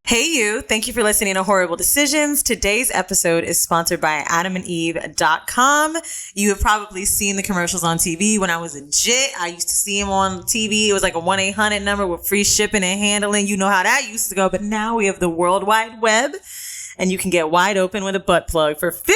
Hey you, thank you for listening to Horrible Decisions. Today's episode is sponsored by AdamandEve.com. You have probably seen the commercials on TV. When I was a jit, I used to see them on TV. It was like a 1-800 number with free shipping and handling. You know how that used to go. But now we have the World Wide Web. And you can get wide open with a butt plug for 50%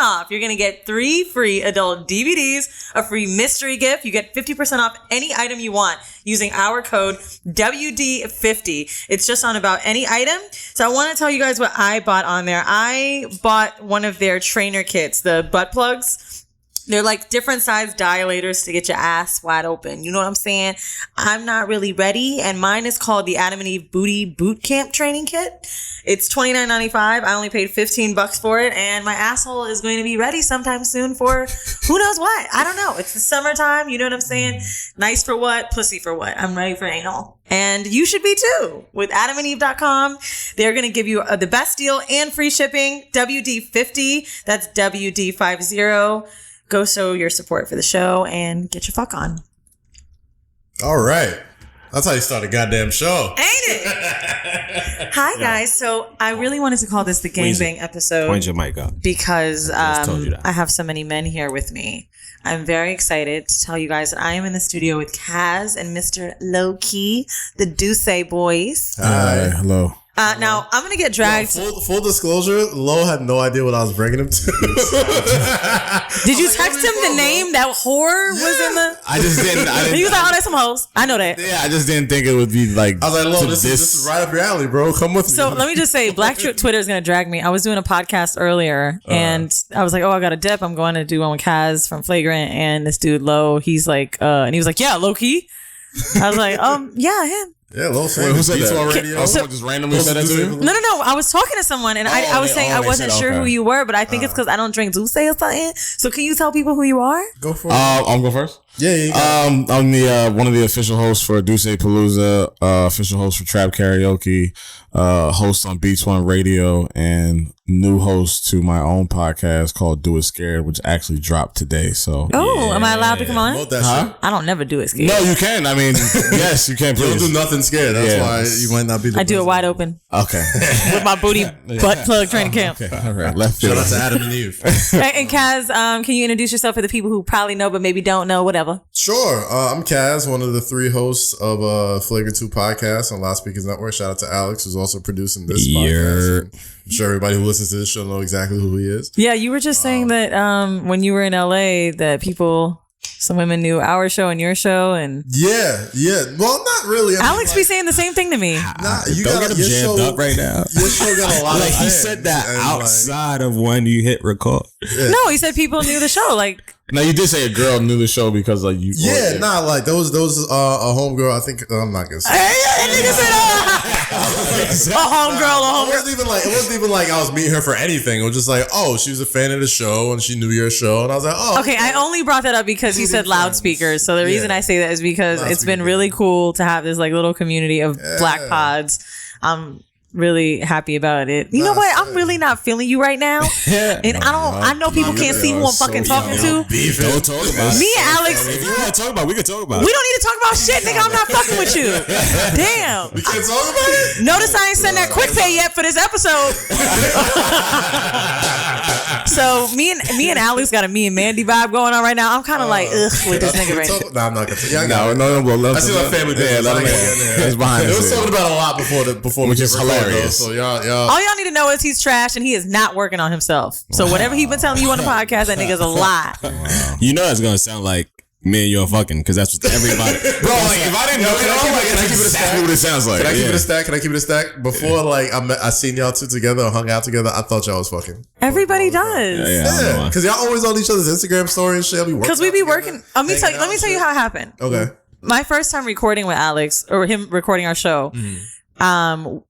off. You're going to get 3 free adult DVDs, a free mystery gift. You get 50% off any item you want using our code WD50. It's just on about any item. So I want to tell you guys what I bought on there. I bought one of their trainer kits, the butt plugs. They're like different size dilators to get your ass wide open. You know what I'm saying? I'm not really ready. And mine is called the Adam and Eve Booty Boot Camp Training Kit. It's $29.95. I only paid $15 for it. And my asshole is going to be ready sometime soon for who knows what. I don't know. It's the summertime. You know what I'm saying? Nice for what? Pussy for what? I'm ready for anal. And you should be too. With AdamandEve.com, they're going to give you the best deal and free shipping. WD50. That's WD50. Go show your support for the show and get your fuck on. All right. That's how you start a goddamn show. Ain't it? Hi, guys. So I really wanted to call this the gangbang episode. Point your mic up. Because I have so many men here with me. I'm very excited to tell you guys that I am in the studio with Kaz and Mr. Low-Key, the Dusse boys. Hi. Hello. Now, I'm going to get dragged. Full disclosure, Lo had no idea what I was bringing him to. Did you text him the name? That whore was in the... I just didn't. He was like, oh, there's some hoes. I know that. Yeah, I just didn't think it would be like... I was like, Lo, this is right up your alley, bro. Come with me. So let me just say, Black Twitter is going to drag me. I was doing a podcast earlier and I was like, oh, I got a dip. I'm going to do one with Kaz from Flagrant and this dude, Lo, he's like, and he was like, yeah, Low-Key. I was like, yeah, him. Yeah, Lo saying who said that? Radio. Someone just randomly said that to you? No. I was talking to someone and I was saying I wasn't sure who you were, but I think it's because I don't drink Dusse or something. So can you tell people who you are? Go for it. I'm going first? Yeah. I'm the one of the official hosts for DussePalooza, official host for Trap Karaoke, host on Beats One Radio, and new host to my own podcast called Do It Scared, which actually dropped today. So am I allowed to come on? Huh? I don't never do it scared. No, you can. I mean, yes, you can. You don't do nothing scared. That's why you might not be the I do it wide open. Okay. With my booty butt plug training camp. Okay. All right. Left field. Shout out to Adam and Eve. And Kaz, can you introduce yourself for the people who probably know but maybe don't know, whatever? Sure. I'm Kaz, one of the 3 hosts of Flagrant 2 podcast on Loudspeakers Network. Shout out to Alex, who's also producing this podcast. I'm sure everybody who listens to this show know exactly who he is. Yeah, you were just saying that when you were in LA that some women knew our show and your show, and yeah. Well, not really. Alex be saying the same thing to me. Nah, you don't got get him jammed up right now. Your show got a lot. Like he said that outside of when you hit record. Yeah. No, he said people knew the show. Like, now you did say a girl knew the show because like you. Yeah, like those a homegirl. I think I'm not gonna say. Nigga said a homegirl. It wasn't even like I was meeting her for anything. It was just like, oh, she was a fan of the show and she knew your show, and I was like, oh. Okay, I only brought that up because you said loudspeakers. So the reason I say that is because it's been really cool to have this like little community of black pods. I'm really happy about it. You know what? I'm really not feeling you right now. And I know people can't see who I'm fucking talking to. Don't talk about it. Me and Alex. If you want to talk about it, we can talk about it. We don't need to talk about shit, nigga. I'm not fucking with you. Damn. We can't talk about it? Notice I ain't sent that quick pay yet for this episode. So me and Alex got a me and Mandy vibe going on right now. I'm kind of like, ugh, with this nigga right now. Nah, I'm not gonna tell you. No. I see my family business. It's behind it was talking about a lot before which is hilarious. So y'all. All y'all need to know is he's trash and he is not working on himself. So whatever he been telling you on the podcast, that nigga's a lie. Wow. You know it's gonna sound like me and you are fucking because that's what everybody. Bro, like if I didn't know, can I keep it a stack? What it sounds like. Can I keep it a stack? Before I seen y'all 2 together or hung out together, I thought y'all was fucking. Everybody does. Yeah, because y'all always on each other's Instagram stories and shit. Because we be working. Let me tell you how it happened. Okay. My first time recording with Alex or him recording our show.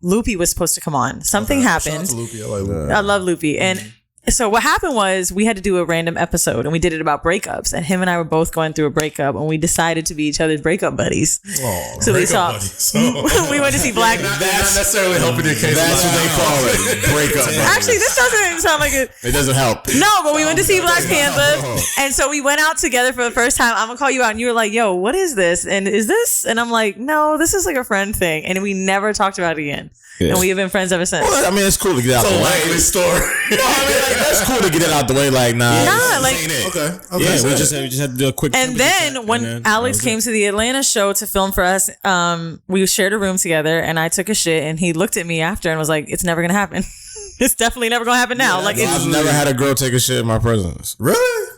Loopy was supposed to come on. Something happened. Shout out to Loopy. I like Loopy. I love Loopy. And So what happened was we had to do a random episode and we did it about breakups, and him and I were both going through a breakup and we decided to be each other's breakup buddies. Oh, so we saw we went to see Black. That's not necessarily helping your case. That's what they call it. Breakup. Actually, this doesn't sound like it. It doesn't help. No, but we went to see Black Panther, and so we went out together for the first time. I'm gonna call you out, and you were like, "Yo, what is this? And is this?" And I'm like, "No, this is like a friend thing," and we never talked about it again. Yeah. And we have been friends ever since. Well, I mean, it's cool to get out the way. Likely story. Well, I mean, like, that's cool to get it out the way. Like, Okay. Yeah, we just had to do a quick. And then when Alex came to the Atlanta show to film for us, we shared a room together, and I took a shit, and he looked at me after and was like, "It's never gonna happen. It's definitely never gonna happen now." Like, I've never had a girl take a shit in my presence. Really?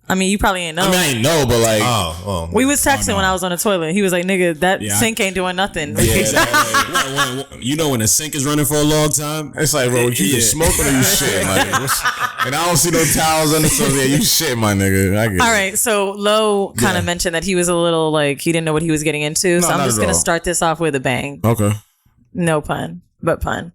I mean, you probably ain't know. I mean, I ain't know, but like, we was texting when I was on the toilet. He was like, "Nigga, that sink ain't doing nothing." Yeah, you know when a sink is running for a long time, it's like, bro, you just smoking or you shit, my nigga? And I don't see no towels under, so yeah, you shit, my nigga. I get All right, so Lo kind of mentioned that he was a little like he didn't know what he was getting into. So I'm just gonna start this off with a bang. Okay. No pun, but pun.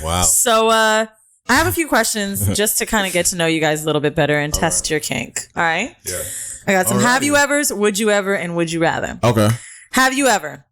Wow. So I have a few questions just to kind of get to know you guys a little bit better and test your kink. All right? Yeah. I got some have you evers, would you ever, and would you rather. Okay. Have you ever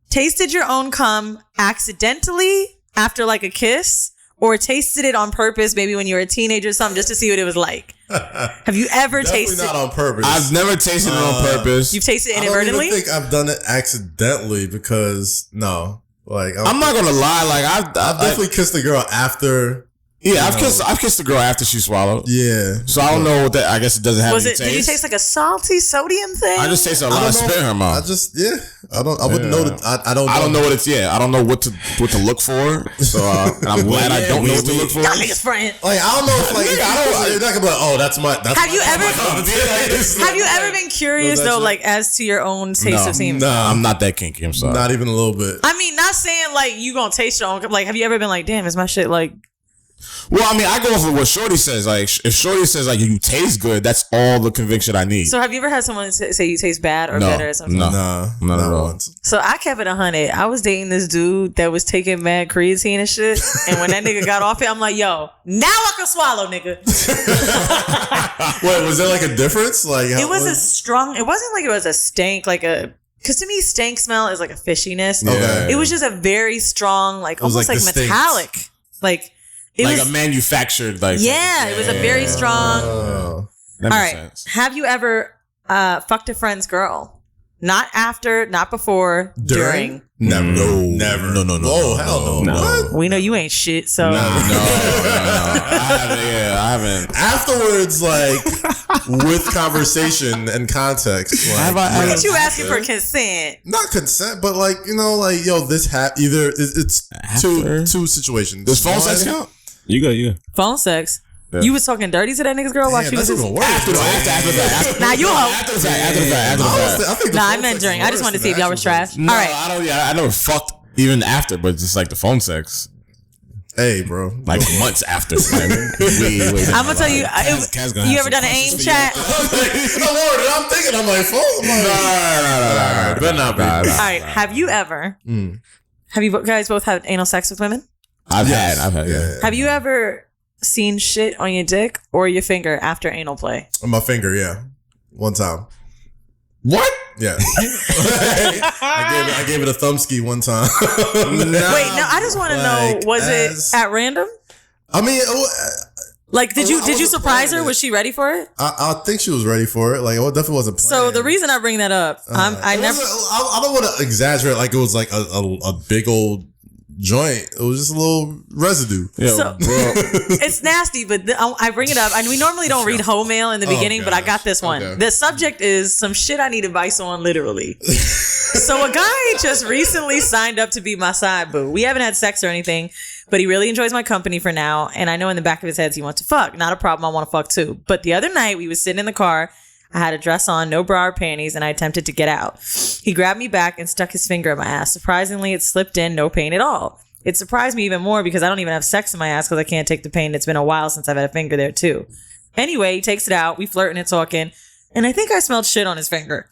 tasted your own cum accidentally after like a kiss, or tasted it on purpose, maybe when you were a teenager or something, just to see what it was like? Have you ever tasted? Not on purpose. I've never tasted it on purpose. You've tasted it inadvertently? I don't even think I've done it accidentally because like I'm not gonna lie, like I've definitely kissed a girl after. Yeah, I've kissed a girl after she swallowed. Yeah. So I don't know what that. I guess it doesn't have any taste. Did you taste like a salty sodium thing? I just tasted a lot of spit in her mouth. I wouldn't know that. I don't know what it's. I don't know what to look for. So and I'm glad I don't know what to look for. Y'all niggas friend. Like I don't know if like you're not gonna be like, oh, that's my. Have you ever been curious though, like as to your own taste of semen? No, I'm not that kinky. I'm sorry. Not even a little bit. I mean, not saying like you gonna taste your own. Like, have you ever been like, damn, is my shit like? Well, I mean, I go off of what Shorty says. Like, if Shorty says like you taste good, that's all the conviction I need. So, have you ever had someone say you taste bad or better or something? No, not at all. So, I kept it 100. I was dating this dude that was taking mad creatine and shit, and when that nigga got off it, I'm like, yo, now I can swallow, nigga. Wait, was there like a difference? Like, it was a strong. It wasn't like it was a stank, like a. Because to me, stank smell is like a fishiness. Okay. It was just a very strong, like almost like metallic, like. It like was, a manufactured, like it was a very strong. That all right, sense. have you ever fucked a friend's girl? Not after, not before, during. Never. Never. No. Oh, hell no. What? We know you ain't shit, so. No. I haven't. Afterwards, like, with conversation and context. Like, look at you asking for consent. Not consent, but like, like, yo, this either it's two situations. Does phone sex count? You go. Phone sex? Yeah. You was talking dirty to that nigga's girl while she was even worse. After that. Now you hoe. After that. Nah, I meant during. I just wanted to see if y'all was trash. No, all right. I never fucked even after, but just like the phone sex. Hey, bro. Like months after. I'm gonna tell you. You ever done an AIM chat? I'm thinking. I'm like, phone. No. Better not be. All right. Have you ever? Have you guys both had anal sex with women? I've had. Yeah. Have you ever seen shit on your dick or your finger after anal play? On my finger, yeah. One time. What? Yeah. I gave it a thumb ski one time. Wait, no, I just want to know, was it at random? I mean, like, did you surprise her? Was she ready for it? I think she was ready for it. Like, it definitely wasn't planned. So the reason I bring that up, I don't want to exaggerate like it was like a big old joint. It was just a little residue. So, it's nasty, but I bring it up. And we normally don't read hoe mail in the beginning, but I got this one. Okay. The subject is some shit I need advice on, literally. So a guy just recently signed up to be my side boo. We haven't had sex or anything, but he really enjoys my company for now. And I know in the back of his head he wants to fuck. Not a problem. I want to fuck too. But the other night we was sitting in the car. I had a dress on, no bra or panties, and I attempted to get out. He grabbed me back and stuck his finger in my ass. Surprisingly, it slipped in, no pain at all. It surprised me even more because I don't even have sex in my ass because I can't take the pain. It's been a while since I've had a finger there too. Anyway, he takes it out. We flirting and talking, and I think I smelled shit on his finger.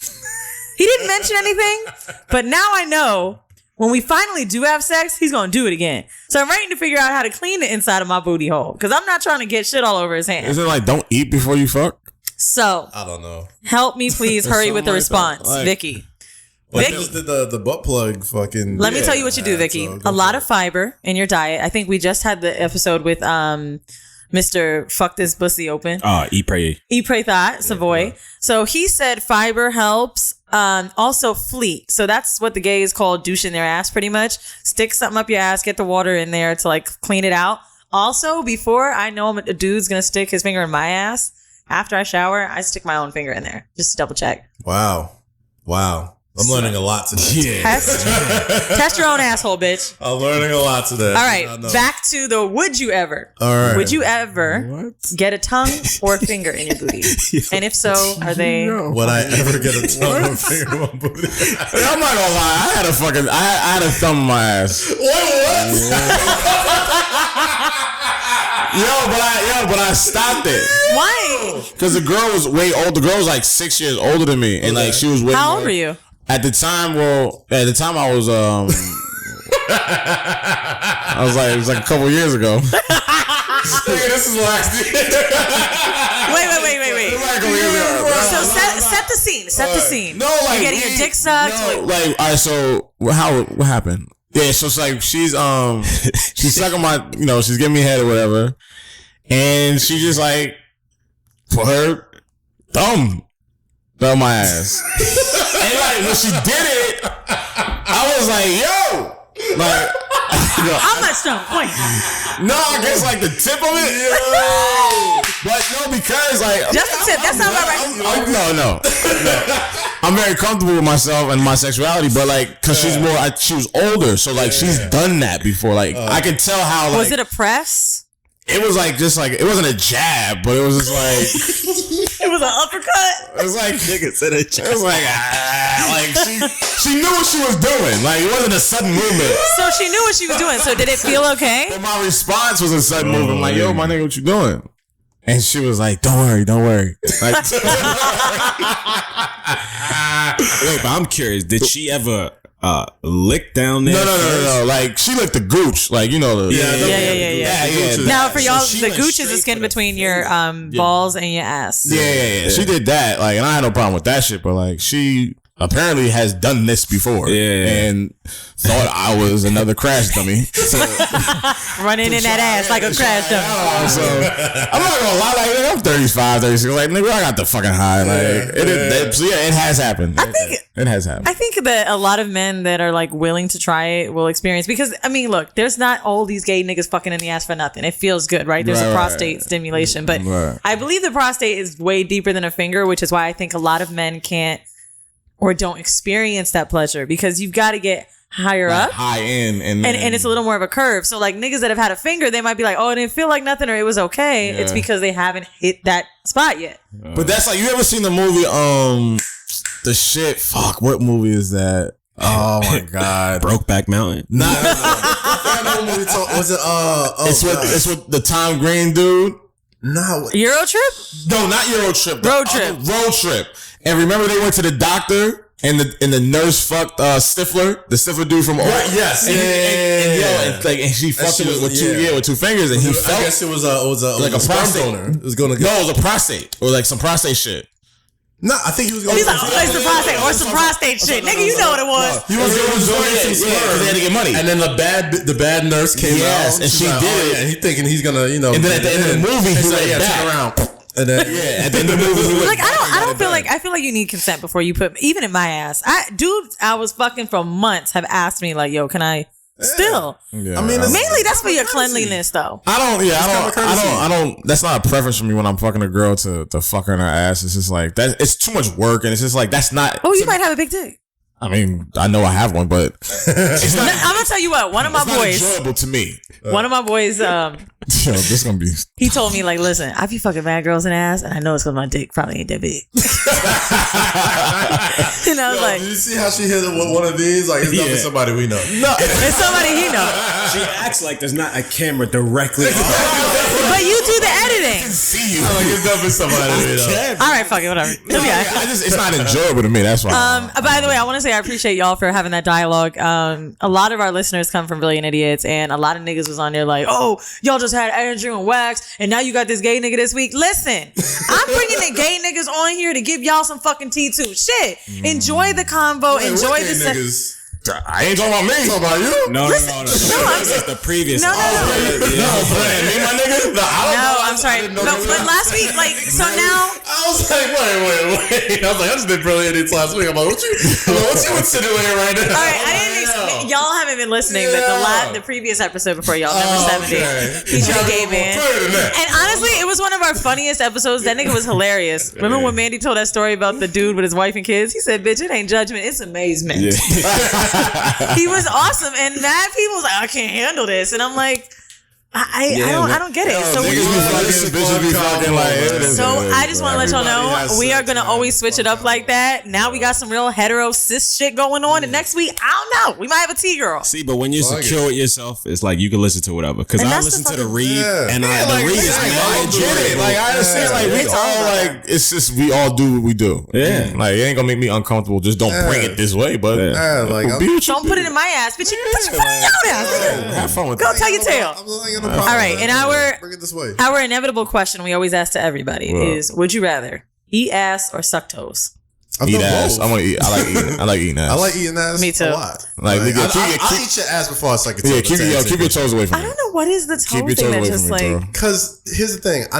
He didn't mention anything, but now I know when we finally do have sex, he's gonna do it again. So I'm waiting to figure out how to clean the inside of my booty hole because I'm not trying to get shit all over his hand. Is it like don't eat before you fuck? So I don't know. Help me, please. Hurry with the response, Vicky. Vicky just did the butt plug fucking. Let me tell you what you do, Vicky. A lot of fiber in your diet. I think we just had the episode with Mr. Fuck This Pussy Open. Eat, Pray Thought, Savoy. Yeah. So he said fiber helps. Also fleet. So that's what the gays call douching their ass pretty much. Stick something up your ass, get the water in there to like clean it out. Also, before I know a dude's going to stick his finger in my ass, after I shower, I stick my own finger in there just to double check. Wow. I'm learning a lot today. Yeah. Test your own asshole, bitch. I'm learning a lot today. All right, back to the would you ever. All right. Would you ever get a tongue or a finger in your booty? And if so, are they... Would I ever get a tongue or a finger in my booty? I'm not gonna lie. I had a thumb in my ass. What? But I stopped it. Why? Because the girl was way old. The girl was like 6 years older than me, and like she was way. How old were you? At the time, I was I was like, it was like a couple years ago. This is last year. Wait. So set the scene. Set the scene. No, like you're getting your dick sucked. No, like all right. So what happened? Yeah, so it's like she's sucking my, she's giving me head or whatever, and she just like put her thumb down my ass, and like when she did it, I was like, yo, like. How much stuff? Wait. No, I guess like the tip of it. But no, because like just the tip. That's not right. No. I'm very comfortable with myself and my sexuality, but like, cause she was older, so like she's done that before. Like I can tell how. Like, was it a press? It was like just like it wasn't a jab, but it was just like it was an uppercut. It was like nigga said a jab. It was like she knew what she was doing. Like it wasn't a sudden movement. So she knew what she was doing. So did it feel okay? But my response was a sudden movement. I'm like, yo, my nigga, what you doing? And she was like, don't worry. Like, wait, but I'm curious. Did she ever lick down there? No. Like she licked the gooch. Like, Yeah. Now for y'all, the gooch is the skin between your balls and your ass. Yeah. She did that. Like, and I had no problem with that shit. But like, she apparently has done this before. And thought I was another crash dummy. So, running in that ass like a crash dummy. So I'm not gonna lie, like I'm 35, 36. Like nigga, I got the fucking high. Like it has happened. It has happened. I think that a lot of men that are like willing to try it will experience, because I mean, look, there's not all these gay niggas fucking in the ass for nothing. It feels good, right? There's a prostate stimulation, but I believe the prostate is way deeper than a finger, which is why I think a lot of men can't or don't experience that pleasure, because you've got to get higher up, high in, and it's a little more of a curve. So like niggas that have had a finger, they might be like, oh, it didn't feel like nothing, or it was okay. It's because they haven't hit that spot yet. But that's like, you ever seen the movie the shit, fuck, what movie is that? Oh my god, Brokeback Mountain. Was it it's with the Tom Green dude? No, Euro Trip? No, not Euro Trip. Road Trip. Road Trip. And remember they went to the doctor and the nurse fucked Stifler, the Stifler dude from yes. And she fucked him with two fingers, and he felt. I guess it was a prostate donor. It was gonna. No, it was a prostate or like some prostate shit. No, I think he was going to... He's like, some prostate or some prostate shit. Nigga, you know what it was. He was going to donate some sperm. They had to get money. And then the bad nurse came out. And she did it. And he thinking he's going to, And then at the end of the movie, he like, turn around. And then, at the end of the movie, like, I don't feel like, I feel like you need consent before you put, even in my ass. Dudes I was fucking for months have asked me like, yo, can I... Still, I mean, mainly that's for your cleanliness, though. I don't. That's not a preference for me when I'm fucking a girl to fuck her in her ass. It's just like that. It's too much work, and it's just like that's not. Oh, you might have a big dick. I mean, I know I have one, but it's not, I'm gonna tell you what. One of my boys, enjoyable to me. One of my boys, yo, this gonna be. He told me like, listen, I be fucking mad girls in ass, and I know it's because my dick probably ain't that big. And I was like, did you see how she hit one of these? Like, it's not for somebody we know. No, it's somebody he know. She acts like there's not a camera directly on. But you do the editing. thing. See you. Like it's definitely somebody. All right, fuck it, whatever. It's not enjoyable to me. That's why. By the way, I want to say I appreciate y'all for having that dialogue. A lot of our listeners come from Brilliant Idiots, and a lot of niggas was on there like, oh, y'all just had Andrew and Wax, and now you got this gay nigga this week. Listen, I'm bringing the gay niggas on here to give y'all some fucking tea too. Shit, enjoy the convo, enjoy the niggas. I ain't talking about me. Talking about you? No. That's the previous. No. Me, my nigga. No, I'm sorry. But last week, like, so now. I was like, wait. I was like, I just did Brilliant Idiots last week. I'm like, what you insinuating right now? All right, I didn't y'all haven't been listening, but the previous episode before y'all, number 70, featured a gay man. And honestly, it was one of our funniest episodes. That nigga was hilarious. Remember when Mandy told that story about the dude with his wife and kids? He said, bitch, it ain't judgment, it's amazement. Yeah. He was awesome, and mad people was like, I can't handle this, and I'm like, I don't get it. So I just want to let y'all know we are gonna always switch it up like that. Now we got some real hetero cis shit going on, and next week I don't know, we might have a T-girl. See, but when you're secure with yourself, it's like you can listen to whatever. Because I listen to the read, and the read is I get it. Like I understand. Like we all like it's just we all do what we do. Yeah. Like it ain't gonna make me uncomfortable. Just don't bring it this way. But don't put it in my ass, bitch. You put your foot in your ass. Have fun with that. Go tell your tale. All right, and our inevitable question we always ask to everybody is: would you rather eat ass or suck toes? Eat ass. I want to eat. I like eating ass. I like eating ass. Me too. A lot. I'll eat your ass before I suck your toes. Keep your toes away from me. I don't know what is the toe thing that just like. Because here's the thing. I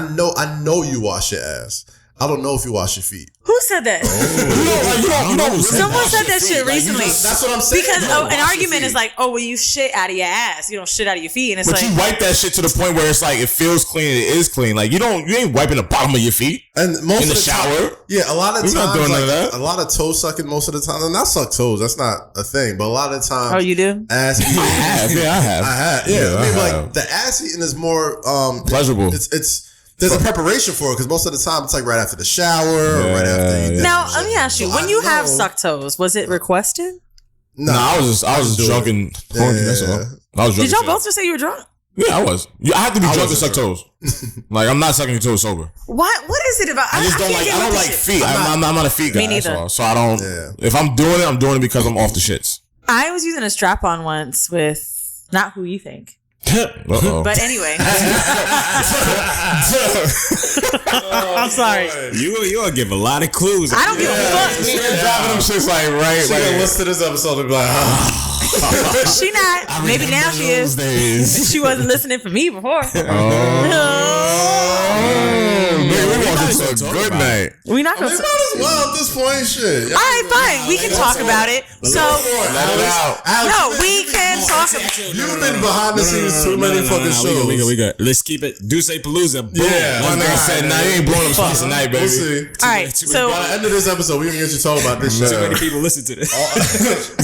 know you wash your ass. I don't know if you wash your feet. Who said that? Someone said that shit recently. That's what I'm saying. Because an argument is like, oh, well, you shit out of your ass. You don't shit out of your feet. And it's but like, you wipe that shit to the point where it's like it feels clean. It is clean. Like you ain't wiping the bottom of your feet. And most in the shower. A lot of times, not doing none of that. A lot of toe sucking most of the time. And I suck toes. That's not a thing. But a lot of times. Oh, you do? Ass eating. I have. Yeah. I mean, like the ass eating is more pleasurable. There's a preparation for it because most of the time it's like right after the shower or right after you. Now, let me ask you: when you have sucked toes, was it requested? No, I was just drunk and horny. That's all. I was drunk. Did y'all both just say you were drunk? Yeah, I was. I have to be drunk to suck toes. Like I'm not sucking your toes sober. What is it about? I just don't like. I don't like feet. I'm not a feet guy. Me neither. That's all. So I don't. Yeah. If I'm doing it because I'm off the shits. I was using a strap on once with not who you think. But anyway, I'm sorry. You'll give a lot of clues. I don't give a fuck. Dropping them shits like right. She gonna listen to this episode and be like, she not. Maybe now she is. She wasn't listening for me before. Good night. We not gonna. It's not as well at this point. Shit. All right, fine. We can talk about it. So let it out. No, we can talk. You've been behind the scenes too many fucking shows. We got. Let's keep it. DussePalooza. Boom. Yeah. One nigga said, "Nah, you ain't blowing up spots tonight, baby." We'll see. All right. So by the end of this episode, we're gonna get you talking about this shit. Too many people listen to this. All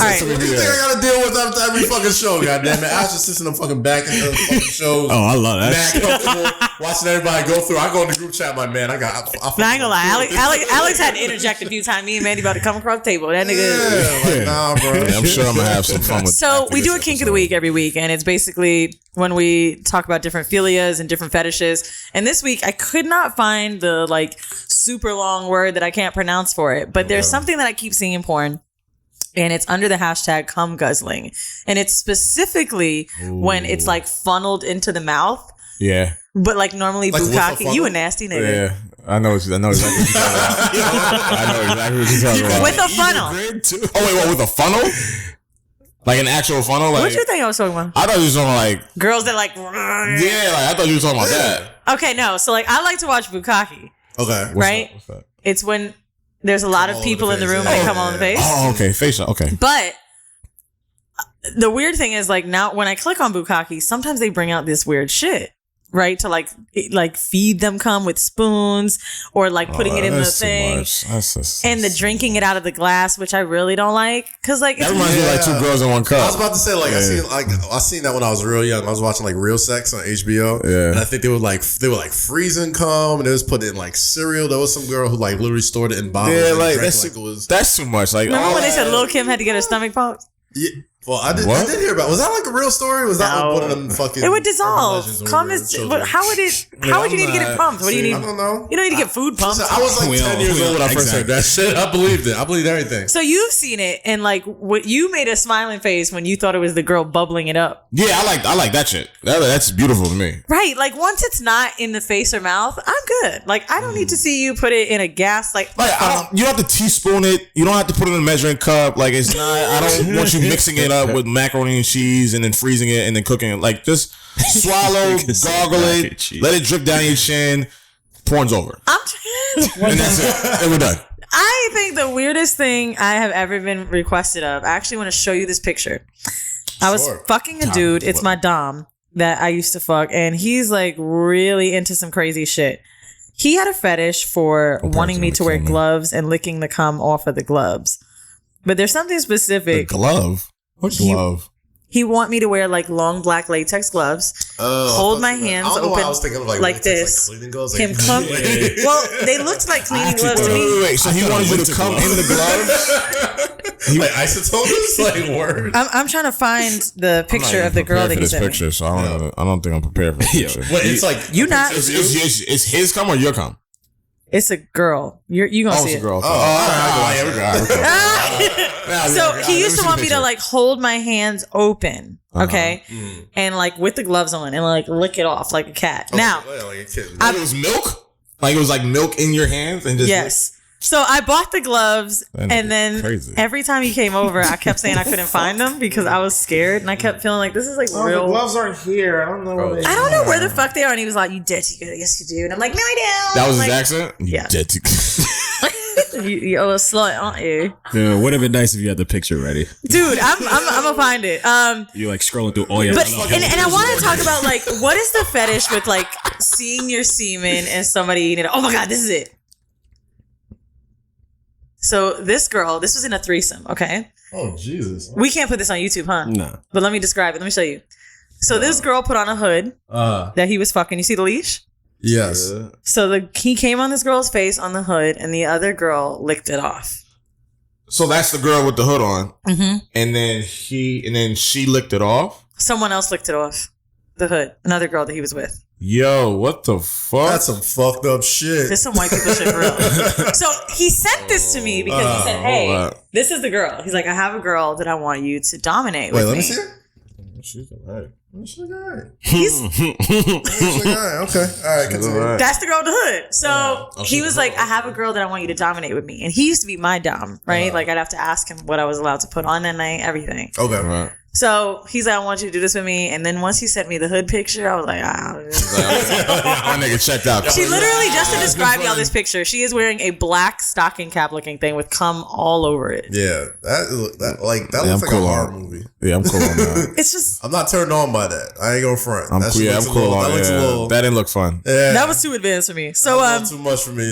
right. What do you think I gotta deal with after every fucking show? Goddamn it! I just sits in the fucking back of the fucking shows. Oh, I love that. Watching everybody go through. I go in the group chat, my man. I ain't gonna lie. Alex had to interject a few times. Me and Mandy about to come across the table. That nigga. Nah, bro. Yeah, I'm sure I'm gonna have some fun with. So we do a kink of the week every week, and it's basically when we talk about different philias and different fetishes. And this week, I could not find the like super long word that I can't pronounce for it, but there's something that I keep seeing in porn. And it's under the hashtag cum guzzling. And it's specifically when it's like funneled into the mouth. Yeah. But like normally bukkake, you a nasty nigga. Yeah. I know exactly what you're talking about. I know exactly what you're talking about. With a funnel. Oh, wait, what? With a funnel? Like an actual funnel? Like, what you think I was talking about? I thought you were talking like... girls that like... Yeah, like I thought you were talking about that. Okay, no. So like I like to watch bukkake. Okay. Right? What's that? It's when there's a lot of people in the room that come on the face. Oh, okay. Face shot. Okay. But the weird thing is like now when I click on bukkake, sometimes they bring out this weird shit. Right, to like feed them cum with spoons or like putting it in the thing and the drinking it out of the glass, which I really don't like because like that reminds me of like two girls in one cup. I was about to say like I seen that when I was real young. I was watching like Real Sex on HBO, and I think they were like freezing cum and they was putting it in like cereal. There was some girl who like literally stored it in bottles. Yeah, like that's too much. Like remember when they said Lil' Kim had to get her stomach pumped? Yeah. Well, I did hear about. Was that like a real story? Was that like one of them fucking? It would dissolve. How would you need to get it pumped? What do you need? I don't know. You don't need to get food pumped. I was like 10 years old when I first heard that shit. I believed it. I believed everything. So you've seen it, and like what you made a smiling face when you thought it was the girl bubbling it up. Yeah, I like that shit. That's beautiful to me. Right, like once it's not in the face or mouth, I'm good. Like I don't need to see you put it in a gas. Like you don't have to teaspoon it. You don't have to put it in a measuring cup. Like it's not. I don't want you mixing it up with macaroni and cheese and then freezing it and then cooking it. Like just swallow, gargle it, let it drip down your chin. Porn's over. And that's it. And we're done. I think the weirdest thing I have ever been requested of. I actually want to show you this picture. I was fucking a dude. It's my dom that I used to fuck, and he's like really into some crazy shit. He had a fetish for wanting me to wear gloves and licking the cum off of the gloves. But there's something specific. The glove? What glove? He want me to wear like long black latex gloves, hold my hands open I was thinking of like this. Like gloves, him come. Well, they looked like cleaning gloves to me. Wait, so he wanted you to come in the gloves? Like isotones, like word. I'm trying to find the picture of the girl that he sent me. Picture, so I don't think I'm prepared for this picture. Wait, it's like you not. Is his cum or your cum? It's a girl. You gonna see it's a it. girl. So he used to want me to like hold my hands open, okay, and like with the gloves on and like lick it off like a cat. Now, like a kitten. It was milk. Like it was like milk in your hands and just yes. So I bought the gloves, and then every time he came over, I kept saying I couldn't find them because I was scared, and I kept feeling like this is like real. The gloves aren't here. I don't know where they are. I don't know where the fuck they are, and he was like, "You dirty girl, yes you do," and I'm like, "No, I don't." That was like, his accent. Yeah. Dirty. You're a little slut, aren't you? Dude, would have been nice if you had the picture ready. Dude, I'm gonna find it. You're like scrolling through all your. But and I want to talk about like what is the fetish with like seeing your semen and somebody eating it? Oh my god, this is it. So this girl, this was in a threesome, okay? Oh, Jesus. We can't put this on YouTube, huh? No. But let me describe it. Let me show you. So this girl put on a hood that he was fucking. You see the leash? Yes. So he came on this girl's face on the hood, and the other girl licked it off. So that's the girl with the hood on. Mm-hmm. And then she licked it off? Someone else licked it off. The hood. Another girl that he was with. Yo, what the fuck? That's some fucked up shit. This is some white people shit for real. So he sent this to me because he said, hey, this is the girl. He's like, I have a girl that I want you to dominate with me. Wait, let me see her. She's alright. She's alright. Okay. Alright, continue. That's the girl with the hood. So he was like, I have a girl that I want you to dominate with me. And he used to be my dom, right? Like I'd have to ask him what I was allowed to put on that night, everything. Okay. Right. So he's like, I want you to do this with me. And then once he sent me the hood picture, I was like, my nigga checked out. She literally, just to describe y'all this picture, she is wearing a black stocking cap looking thing with cum all over it. Yeah. That looks like a horror movie. Yeah, I'm cool on that. It's just, I'm not turned on by that. I ain't going front. I'm cool on that. That didn't look fun. Yeah. That was too advanced for me. So too much for me.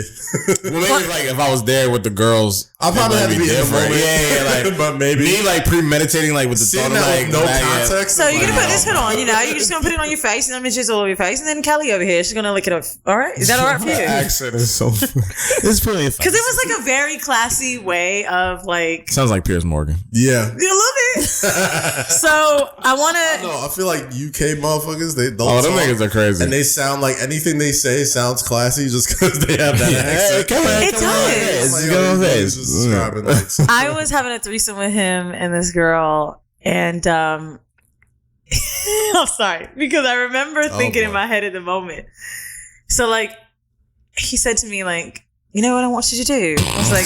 Well, maybe like if I was there with the girls, I probably had to be different. Yeah, like but maybe me like premeditating like with the thought of like no context. So you're gonna put this hood on, you know? You're just gonna put it on your face, and then it's just all over your face, and then Kelly over here, she's gonna lick it off. All right, is that all right for you? Accent is so. It's pretty. Because it was like a very classy way of like. Sounds like Piers Morgan. Yeah, you love it. So I want to. No, I feel like UK motherfuckers. Them niggas are crazy, and they sound like anything they say sounds classy just because they have that accent. It does. I was having a threesome with him and this girl, and I'm sorry because I remember thinking in my head at the moment. So like, he said to me like, you know what I want you to do? I was like,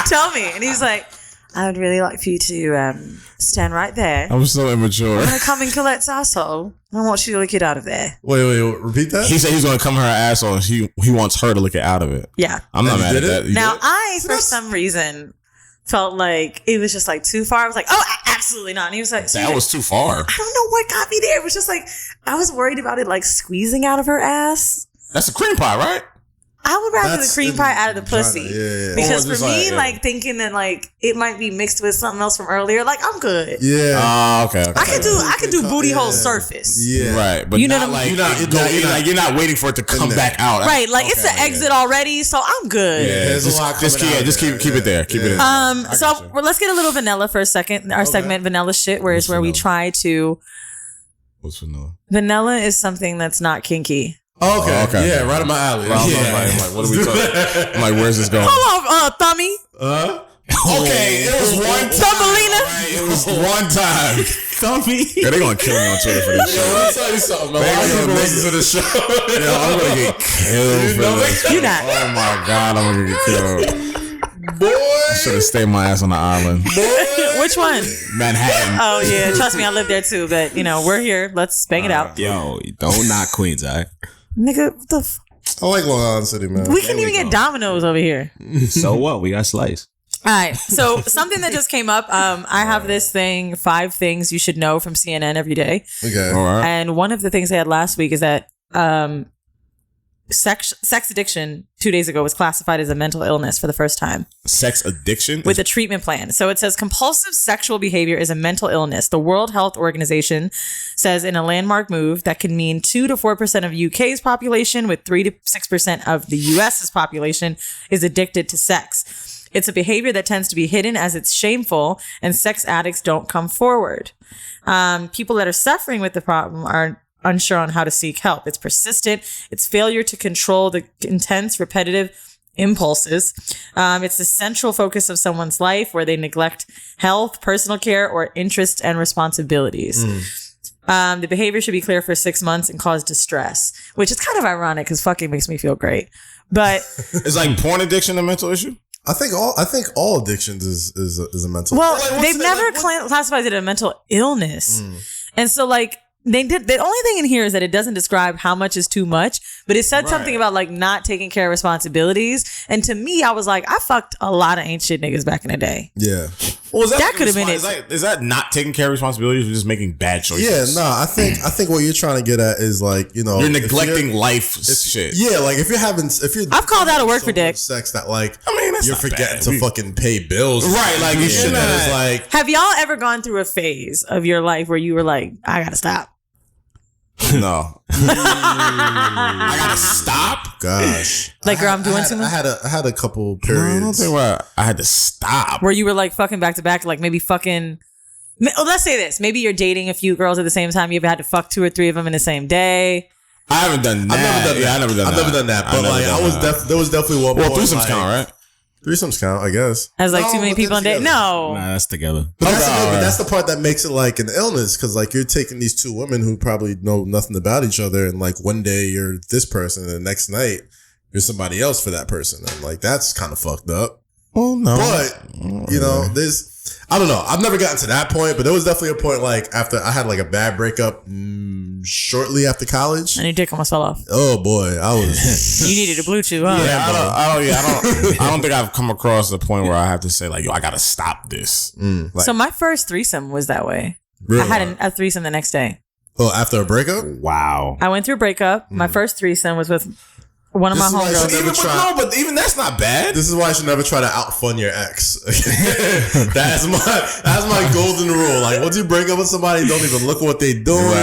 tell me. And he was like, I would really like for you to stand right there. I'm so immature. I'm gonna come in Colette's asshole. I want you to lick it out of there. Wait, repeat that? He said he's gonna come her asshole and he wants her to lick it out of it. Yeah. I'm not mad at that. Now I, for some reason, felt like it was just like too far. I was like, oh, absolutely not. And he was like, that was too far. I don't know what got me there. It was just like, I was worried about it like squeezing out of her ass. That's a cream pie, right? I would rather the cream pie out of the pussy. Yeah. Because for me, like thinking that like it might be mixed with something else from earlier, like I'm good. Yeah. Okay. I can do booty hole surface. Yeah. Right. But you know not what I like you're not waiting for it to come back out. Right. Like it's an exit already, so I'm good. Yeah. There's a lot just keep it there. Keep it in. So let's get a little vanilla for a second. Our segment Vanilla Shit, where we try to. What's vanilla? Vanilla is something that's not kinky. Okay. Yeah, right up my alley. I'm like, what are we talking? I'm like, where's this going? Hold on, Thummy. Okay, it was one time. Thumbelina. Right, it was one time. Thummy. Yeah, they're gonna kill me on Twitter for this shit. Let me tell you something, man. A lot of people listen to the show. Yeah, I'm gonna get killed for this. You're not. Oh my god, I'm gonna get killed. Boy. I should have stayed my ass on the island. Which one? Manhattan. Oh yeah, trust me, I live there too. But we're here. Let's bang it out. Yo, don't knock Queens, all right? Nigga, what the I like Long Island City, man. we can't even get Domino's over here. So what? We got slice. All right. So something that just came up. I have this thing, 5 things you should know from CNN every day. Okay. All right. And one of the things they had last week is that sex addiction 2 days ago was classified as a mental illness for the first time. Sex addiction? With a treatment plan. So it says compulsive sexual behavior is a mental illness. The World Health Organization says in a landmark move that can mean 2 to 4% of UK's population with 3 to 6% of the US's population is addicted to sex. It's a behavior that tends to be hidden as it's shameful and sex addicts don't come forward. People that are suffering with the problem are unsure on how to seek help. It's persistent. It's failure to control the intense, repetitive impulses. It's the central focus of someone's life where they neglect health, personal care, or interests and responsibilities. The behavior should be clear for 6 months and cause distress, which is kind of ironic because fucking makes me feel great. But is like porn addiction a mental issue? I think all addictions is a mental. Well, they've never classified it as a mental illness, and so like. They did. The only thing in here is that it doesn't describe how much is too much, but it said something about like not taking care of responsibilities. And to me, I was like, I fucked a lot of ain't shit niggas back in the day. Yeah. Well, that could have been it. Is that not taking care of responsibilities or just making bad choices? Yeah, no, I think what you're trying to get at is like, you're neglecting life shit. Yeah, like if you're I've called out of work for dick. Sex that like, that's you're forgetting to fucking pay bills. Right, like you should have like. Have y'all ever gone through a phase of your life where you were like, I gotta stop? No. I gotta stop? Gosh. Like, girl, I'm doing too much? I had a couple periods. I don't think I had to stop. Where you were like fucking back to back, like maybe fucking. Let's say this. Maybe you're dating a few girls at the same time. You've had to fuck 2 or 3 of them in the same day. I haven't done that. I've never done that. But like, there was definitely one. Well, threesomes count, right? Threesomes count, I guess. As like too many people in date? No. Nah, that's together. But that's the part that makes it like an illness, because like you're taking these 2 women who probably know nothing about each other, and like one day you're this person, and the next night you're somebody else for that person, and like that's kind of fucked up. Oh no. But there's. I don't know. I've never gotten to that point, but there was definitely a point like after I had like a bad breakup shortly after college. And your dick almost fell off. Oh boy, I was. You needed a blue chew, huh? Yeah, I don't think I've come across the point where I have to say like, yo, I gotta stop this. So my first threesome was that way. Really? I had a threesome the next day. Oh, after a breakup? Wow. I went through a breakup. My first threesome was with one of my homegirls. But even that's not bad. This is why I should never try to outfun your ex. That's my golden rule. Like once you break up with somebody, don't even look at what they doing.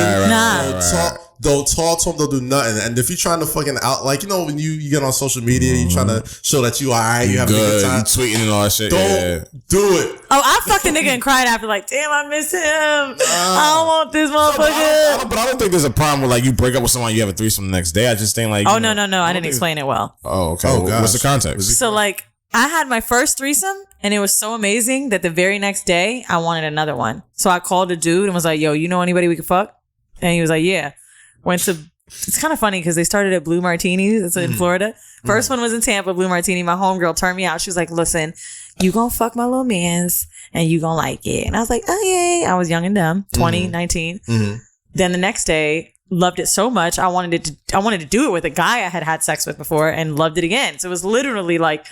Don't talk to them. Don't do nothing. And if you're trying to fucking out, like when you get on social media, you trying to show that you alright, you having a good time, you tweeting and all that shit. Don't do it. Oh, I fucked a nigga and cried after like, damn, I miss him. I don't want this motherfucker. But I don't think there's a problem with like you break up with someone, you have a threesome the next day. I just think like, oh no, I didn't explain it well. Oh, okay. What's the context? So like, I had my first threesome and it was so amazing that the very next day I wanted another one. So I called a dude and was like, yo, you know anybody we could fuck? And he was like, yeah. Went to. It's kind of funny because they started at Blue Martinis. It's in Florida. First one was in Tampa, Blue Martini. My homegirl turned me out. She was like, listen, you gonna fuck my little mans and you gonna like it. And I was like, oh yeah. I was young and dumb, 20, 19. Then the next day, loved it so much. I wanted to do it with a guy I had sex with before and loved it again. So it was literally like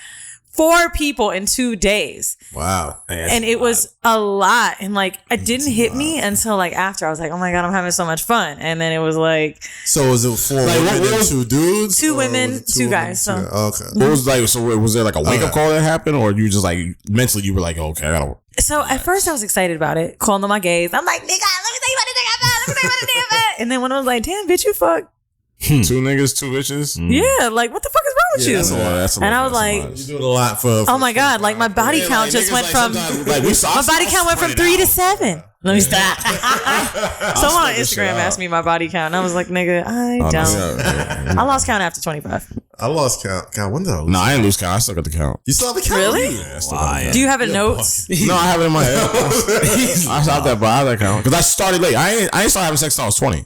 4 people in 2 days. Wow. And it was a lot. And like, it didn't hit me until like after. I was like, oh my God, I'm having so much fun. And then it was like. So was it 4 women and 2 dudes? 2 women, 2 guys. So. Okay. What was like, so was there like a wake up call that happened? Or you just like, mentally you were like, okay, I gotta. So at first I was excited about it. Calling them my gays. I'm like, nigga, let me tell you about the nigga I'm at. Let me tell you about the nigga I'm at. And then when I was like, damn, bitch, you fuck. 2 niggas, 2 bitches. Yeah, like what the fuck is wrong with you? That's a lot. That's a lot. And I was like, you're doing a lot for oh my God, like my body count just went from like my body count went from 3 to 7. Let me stop. Someone on Instagram asked me my body count, and I was like, nigga, I don't. I lost count after 25. I lost count. God, when did I lose? No, I didn't lose count. I still got the count. You still have the count? Really? Yeah, I still got the count. Do you have it notes? No, I have it in my head. I stopped that, but I have that count because I started late. I ain't started having sex until I was 20.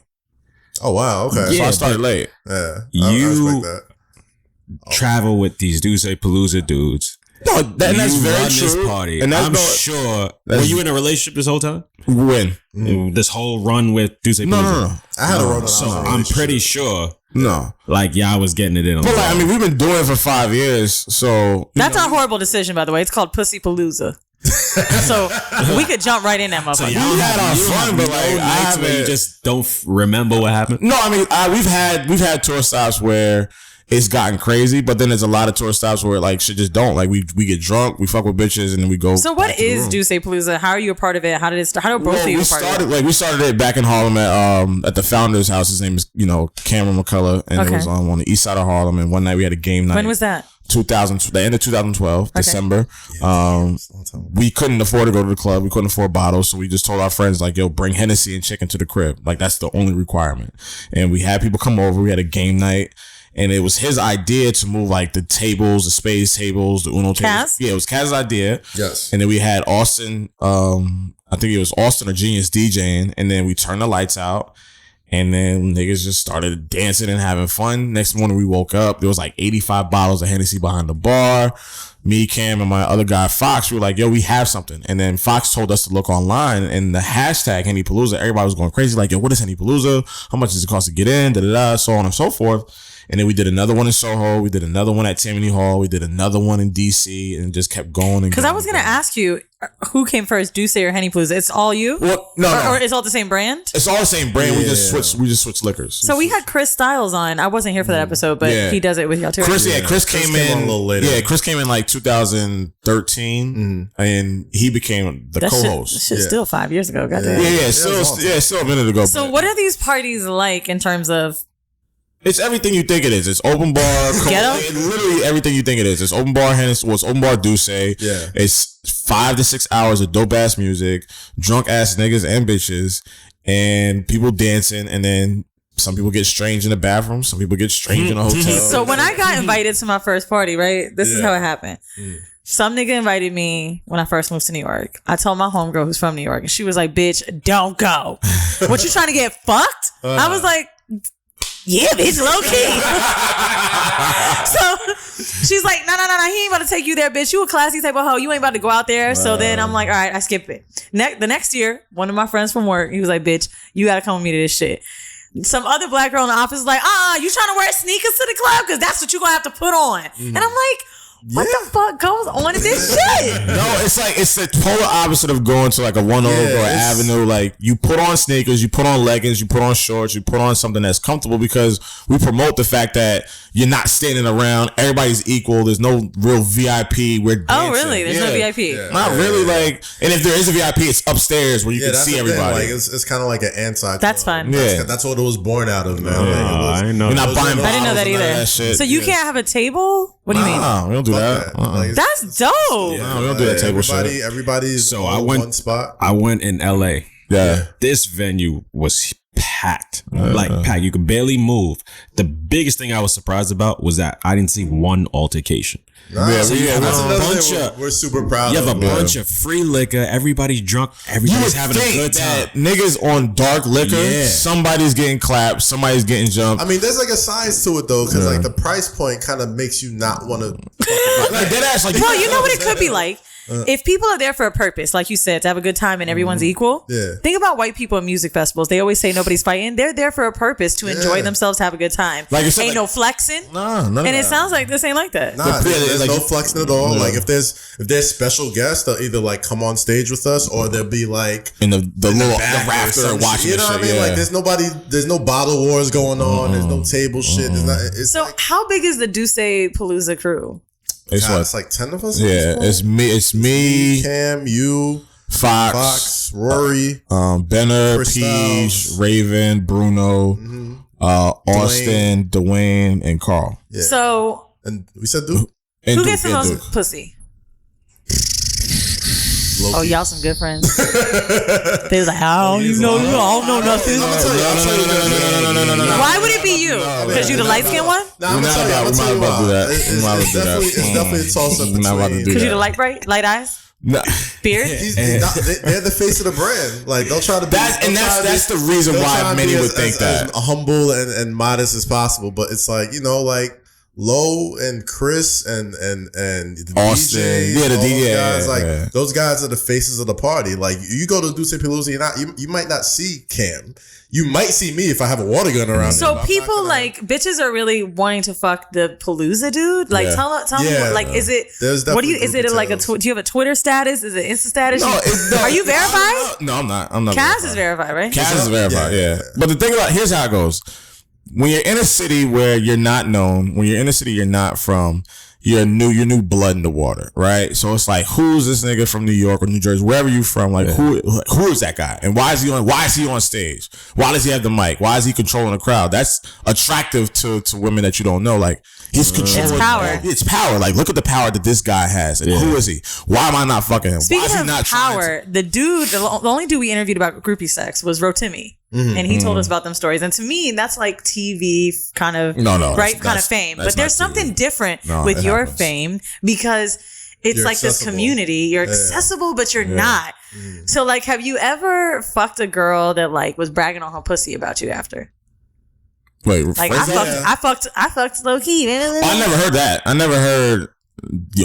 Oh wow, okay. So I started late. Yeah, You I respect that. travel with these PusséPalooza dudes. No, that's very run true. This party. And that's I'm sure. Were you in a relationship this whole time? When? This whole run with PusséPalooza? No. I had a run. So I'm pretty sure. No. Like y'all was getting it in. But like, I mean, we've been doing it for 5 years, so That's our horrible decision, by the way. It's called PusséPalooza. So we could jump right in that motherfucker. So we had our fun, but like I haven't. You just don't remember what happened. No, I mean, we've had tour stops where it's gotten crazy, but then there's a lot of tour stops where like shit just don't. Like we get drunk, we fuck with bitches, and then we go. So what is DussePalooza? How are you a part of it? How did it start? How did both of you a part of it? We started it back in Harlem at the founder's house. His name is Cameron McCullough, and it was on the east side of Harlem. And one night we had a game night. When was that? The end of 2012, December. We couldn't afford to go to the club. We couldn't afford bottles. So we just told our friends, like, yo, bring Hennessy and chicken to the crib. Like, that's the only requirement. And we had people come over. We had a game night. And it was his idea to move, like, the tables, the spades tables, the Uno tables. Kaz? Yeah, it was Kaz's idea. Yes. And then we had Austin, I think it was Austin or Genius DJing. And then we turned the lights out. And then niggas just started dancing and having fun. Next morning we woke up. There was like 85 bottles of Hennessy behind the bar. Me, Cam, and my other guy, Fox, we were like, yo, we have something. And then Fox told us to look online, and the hashtag HennyPalooza, everybody was going crazy. Like, yo, what is HennyPalooza? How much does it cost to get in? Da-da-da, so on and so forth. And then we did another one in Soho. We did another one at Tammany Hall. We did another one in DC, and just kept going. Because I was going to ask you, who came first, Dusse or HennyPalooza? It's all you? Well, no. Or it's all the same brand? It's all the same brand. Yeah. We just switched liquors. So we had Chris Styles on. I wasn't here for that episode, but he does it with y'all too. Chris came in a little later. Yeah, Chris came in like 2013, and he became the co-host. That shit's still 5 years ago. Goddamn. Yeah, still a minute ago. So what are these parties like in terms of? It's everything you think it is. It's open bar. Ghetto? Literally everything you think it is. It's open bar Hennessy. It's open bar Dusse. Yeah. It's 5 to 6 hours of dope ass music, drunk ass niggas and bitches, and people dancing. And then some people get strange in the bathroom. Some people get strange in a hotel. So when I got invited to my first party, right? This is how it happened. Some nigga invited me when I first moved to New York. I told my homegirl who's from New York, and she was like, bitch, don't go. What, you trying to get fucked? I was like, yeah, bitch, low-key. So she's like, no, he ain't about to take you there, bitch. You a classy type of hoe. You ain't about to go out there. So then I'm like, all right, I skip it. The next year, one of my friends from work, he was like, bitch, you got to come with me to this shit. Some other black girl in the office was like, you trying to wear sneakers to the club? Because that's what you going to have to put on. And I'm like, what the fuck goes on in this shit? No, it's the polar opposite of going to like a 100 or Avenue. Like, you put on sneakers, you put on leggings, you put on shorts, you put on something that's comfortable, because we promote the fact that you're not standing around. Everybody's equal. There's no real VIP. We're dancing. Oh, really? There's no VIP? Yeah. Not really. Like, and if there is a VIP, it's upstairs where you can see everybody. Like, it's kind of like an anti. That's fun. That's what it was born out of, man. I didn't know. You're not buying bottles. I didn't know that either. That shit. So you can't have a table? What do you mean? No, we don't do that. Like, that's dope. No, we don't do that table shit. Everybody's So one spot. I went in LA. Yeah. This venue was packed. Like packed. You could barely move. The biggest thing I was surprised about was that I didn't see one altercation. So you have a bunch we're super proud You have of a bunch of free liquor. Everybody's drunk. Everybody's having a good time. Niggas on dark liquor, somebody's getting clapped, somebody's getting jumped. I mean, there's like a size to it though, because like the price point kind of makes you not want to. Like dead ass. Like, well, you know what it could be like? if people are there for a purpose, like you said, to have a good time and everyone's equal. Yeah. Think about white people in music festivals. They always say nobody's fighting. They're there for a purpose to enjoy themselves, have a good time. Like you said, ain't no flexing. No, none and of it sounds like this ain't like that. Nah, there's no flexing at all. Like if there's special guests, they'll either like come on stage with us or they'll be like in the rafter and watching. You know what I mean? Like there's no bottle wars going on. There's no table shit. There's not. It's so how big is the DussePalooza crew? It's like 10 of us. Yeah, it's me, Cam, you, Fox, Rory, Benner, Chris Peach, Styles. Raven, Bruno, Austin, Dwayne, and Carl. Yeah. So and we said Duke. And who Duke, gets the and most Duke. pussy? Low-key. Oh, y'all some good friends. They was like, how you know? You don't know nothing. I'm gonna tell you. Why would it be you? Because you the light skinned one? Nah, I'm gonna tell you why. It's definitely a toss up between. Because you the light bright, light eyes, beard. They're the face of the brand. Like they'll try to be. That's the reason why many would think that. As humble and modest as possible, but it's like like Low and Chris and the Austin, DJs, the all DJ, those guys, like yeah. those guys are the faces of the party. Like you go to DussePalooza, you might not see Cam. You might see me if I have a water gun around. So me, people like bitches are really wanting to fuck the Palooza dude. Like tell me, like is it? What do you? Is it like a? Do you have a Twitter status? Is it Insta status? No, are you verified? No, I'm not. I'm not. Kaz is verified, right? Kaz is verified. Yeah. But the thing about here's how it goes. When you're in a city where you're not known, when you're in a city you're not from, you're new blood in the water, right? So it's like, who's this nigga from New York or New Jersey, wherever you from? Like, who is that guy? And why is he on stage? Why does he have the mic? Why is he controlling the crowd? That's attractive to women that you don't know. Like, he's controlling. It's power. It's power. Like, look at the power that this guy has. And who is he? Why am I not fucking him? Speaking Why is he of not power, the only dude we interviewed about groupie sex was Rotimi. And he told us about them stories. And to me, that's like TV kind of, right? Kind of fame. But there's something different with your fame because it's You're like this accessible. community. You're accessible, but you're not. So like, have you ever fucked a girl that like was bragging on her pussy about you after? Wait, Like I fucked Low-Key. I never heard that. I never heard,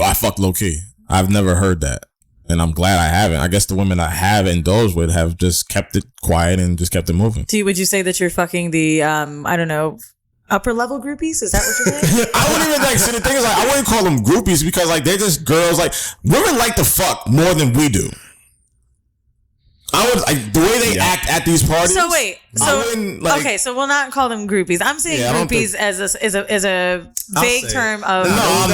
I fucked Low-Key. I've never heard that. And I'm glad I haven't. I guess the women I have indulged with have just kept it quiet and just kept it moving. Would you say that you're fucking the, I don't know, upper level groupies? Is that what you're saying? I wouldn't even see the thing is I wouldn't call them groupies because they're just girls. Like women like to fuck more than we do. I would the way they act at these parties. So wait, okay, so we'll not call them groupies. I'm saying groupies as a vague term of. No,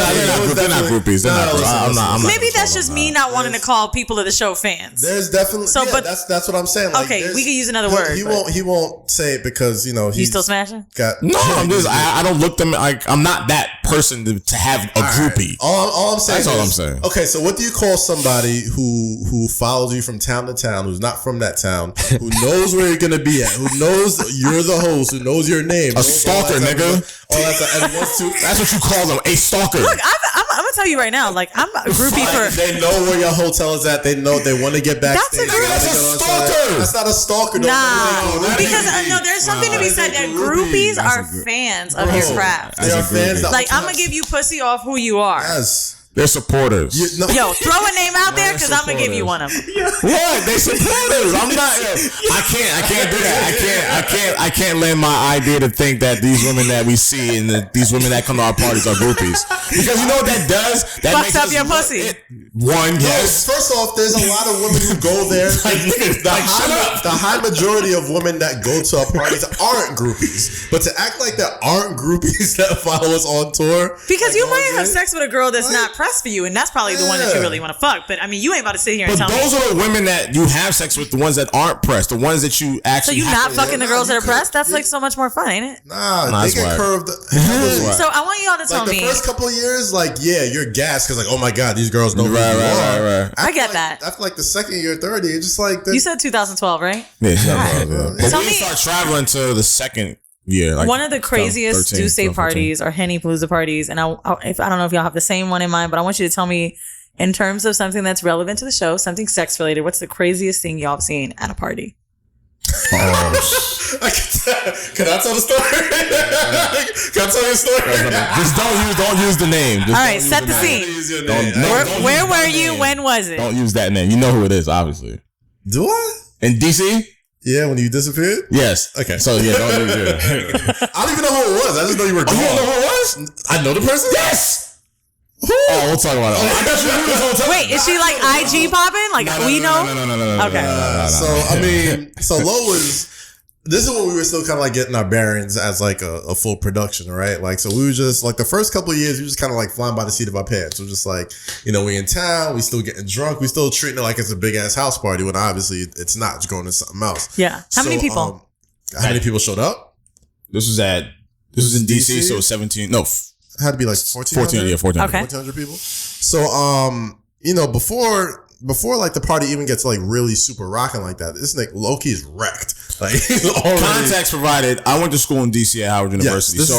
they're not groupies. They're not. I'm not. Maybe that's just me not wanting to call people of the show fans. There's definitely but that's what I'm saying. Like, okay, we could use another word. He won't say it because he's still smashing. I'm just. I don't look them like I'm not that person to have a groupie. All I'm saying. That's all I'm saying. Okay, so what do you call somebody who follows you from town to town, who's not from that town, who knows where you're gonna be at, who knows you're the host, who knows your name? A stalker, nigga. That's what you call them, a stalker. Look, I'm gonna tell you right now, like I'm a groupie for. They know where your hotel is at. They know they want to get backstage. That's a stalker. That's not a stalker. Nah, because there's something to be said that groupies are fans of your craft. They are fans. Like I'm gonna give you pussy off who you are. Yes. They're supporters. Yo, throw a name out there because I'm gonna give you one of them. What? They supporters. I'm not. I can't do that. I can't lend my idea to think that these women that we see and these women that come to our parties are groupies. Because you know what that does? That fucks up your pussy. Yes. First off, there's a lot of women who go there. The high majority of women that go to our parties aren't groupies. But to act like there aren't groupies that follow us on tour. Because you might have sex with a girl that's not pressed for you, and that's probably the one that you really want to fuck. But I mean, you ain't about to sit here and tell me. But those are the women that you have sex with, the ones that aren't pressed, the ones that you actually. So you not fucking the girls that are pressed? That's like so much more fun, ain't it? Nah, they get curved. So I want you all to tell me. The first couple of years, you're gassed because oh my god, these girls know who you are. I get that. After like the second year, third year, just like you said 2012, right? Yeah, 2012. But Tell we me, start traveling to the second year. One of the craziest Dusse parties or Henny-Palooza parties, and I don't know if y'all have the same one in mind, but I want you to tell me in terms of something that's relevant to the show, something sex related. What's the craziest thing y'all have seen at a party? Can I tell the story? Can I tell you a story? Just don't use the name. Just all right, set the scene. Where were you? When was it? Don't use that name. You know who it is, obviously. Do I? In DC? Yeah, when you disappeared? Yes. Okay. So yeah, don't use it. I don't even know who it was. I just know you were gone. You don't know who it was? I know the person? Yes! Who? Oh, we'll talk about it. I thought you knew this whole time. Wait, is she like IG popping? Like we know? No. Okay. So, I mean, so Low was... This is when we were still kind of like getting our bearings as like a full production, right? Like, so we were just like the first couple of years, we were just kind of like flying by the seat of our pants. We're just like, you know, we in town, we still getting drunk, we still treating it like it's a big ass house party when obviously it's not. It's going to something else. Yeah. How many people? How many people showed up? This was in DC, so it was 17. No, it had to be like 1,400. Yeah, 1,400. Okay. 1,400 people. So, you know, before like the party even gets like really super rocking like that, this nigga Low-Key is wrecked. Like, he's already... Context provided. I went to school in DC at Howard University. Yes, so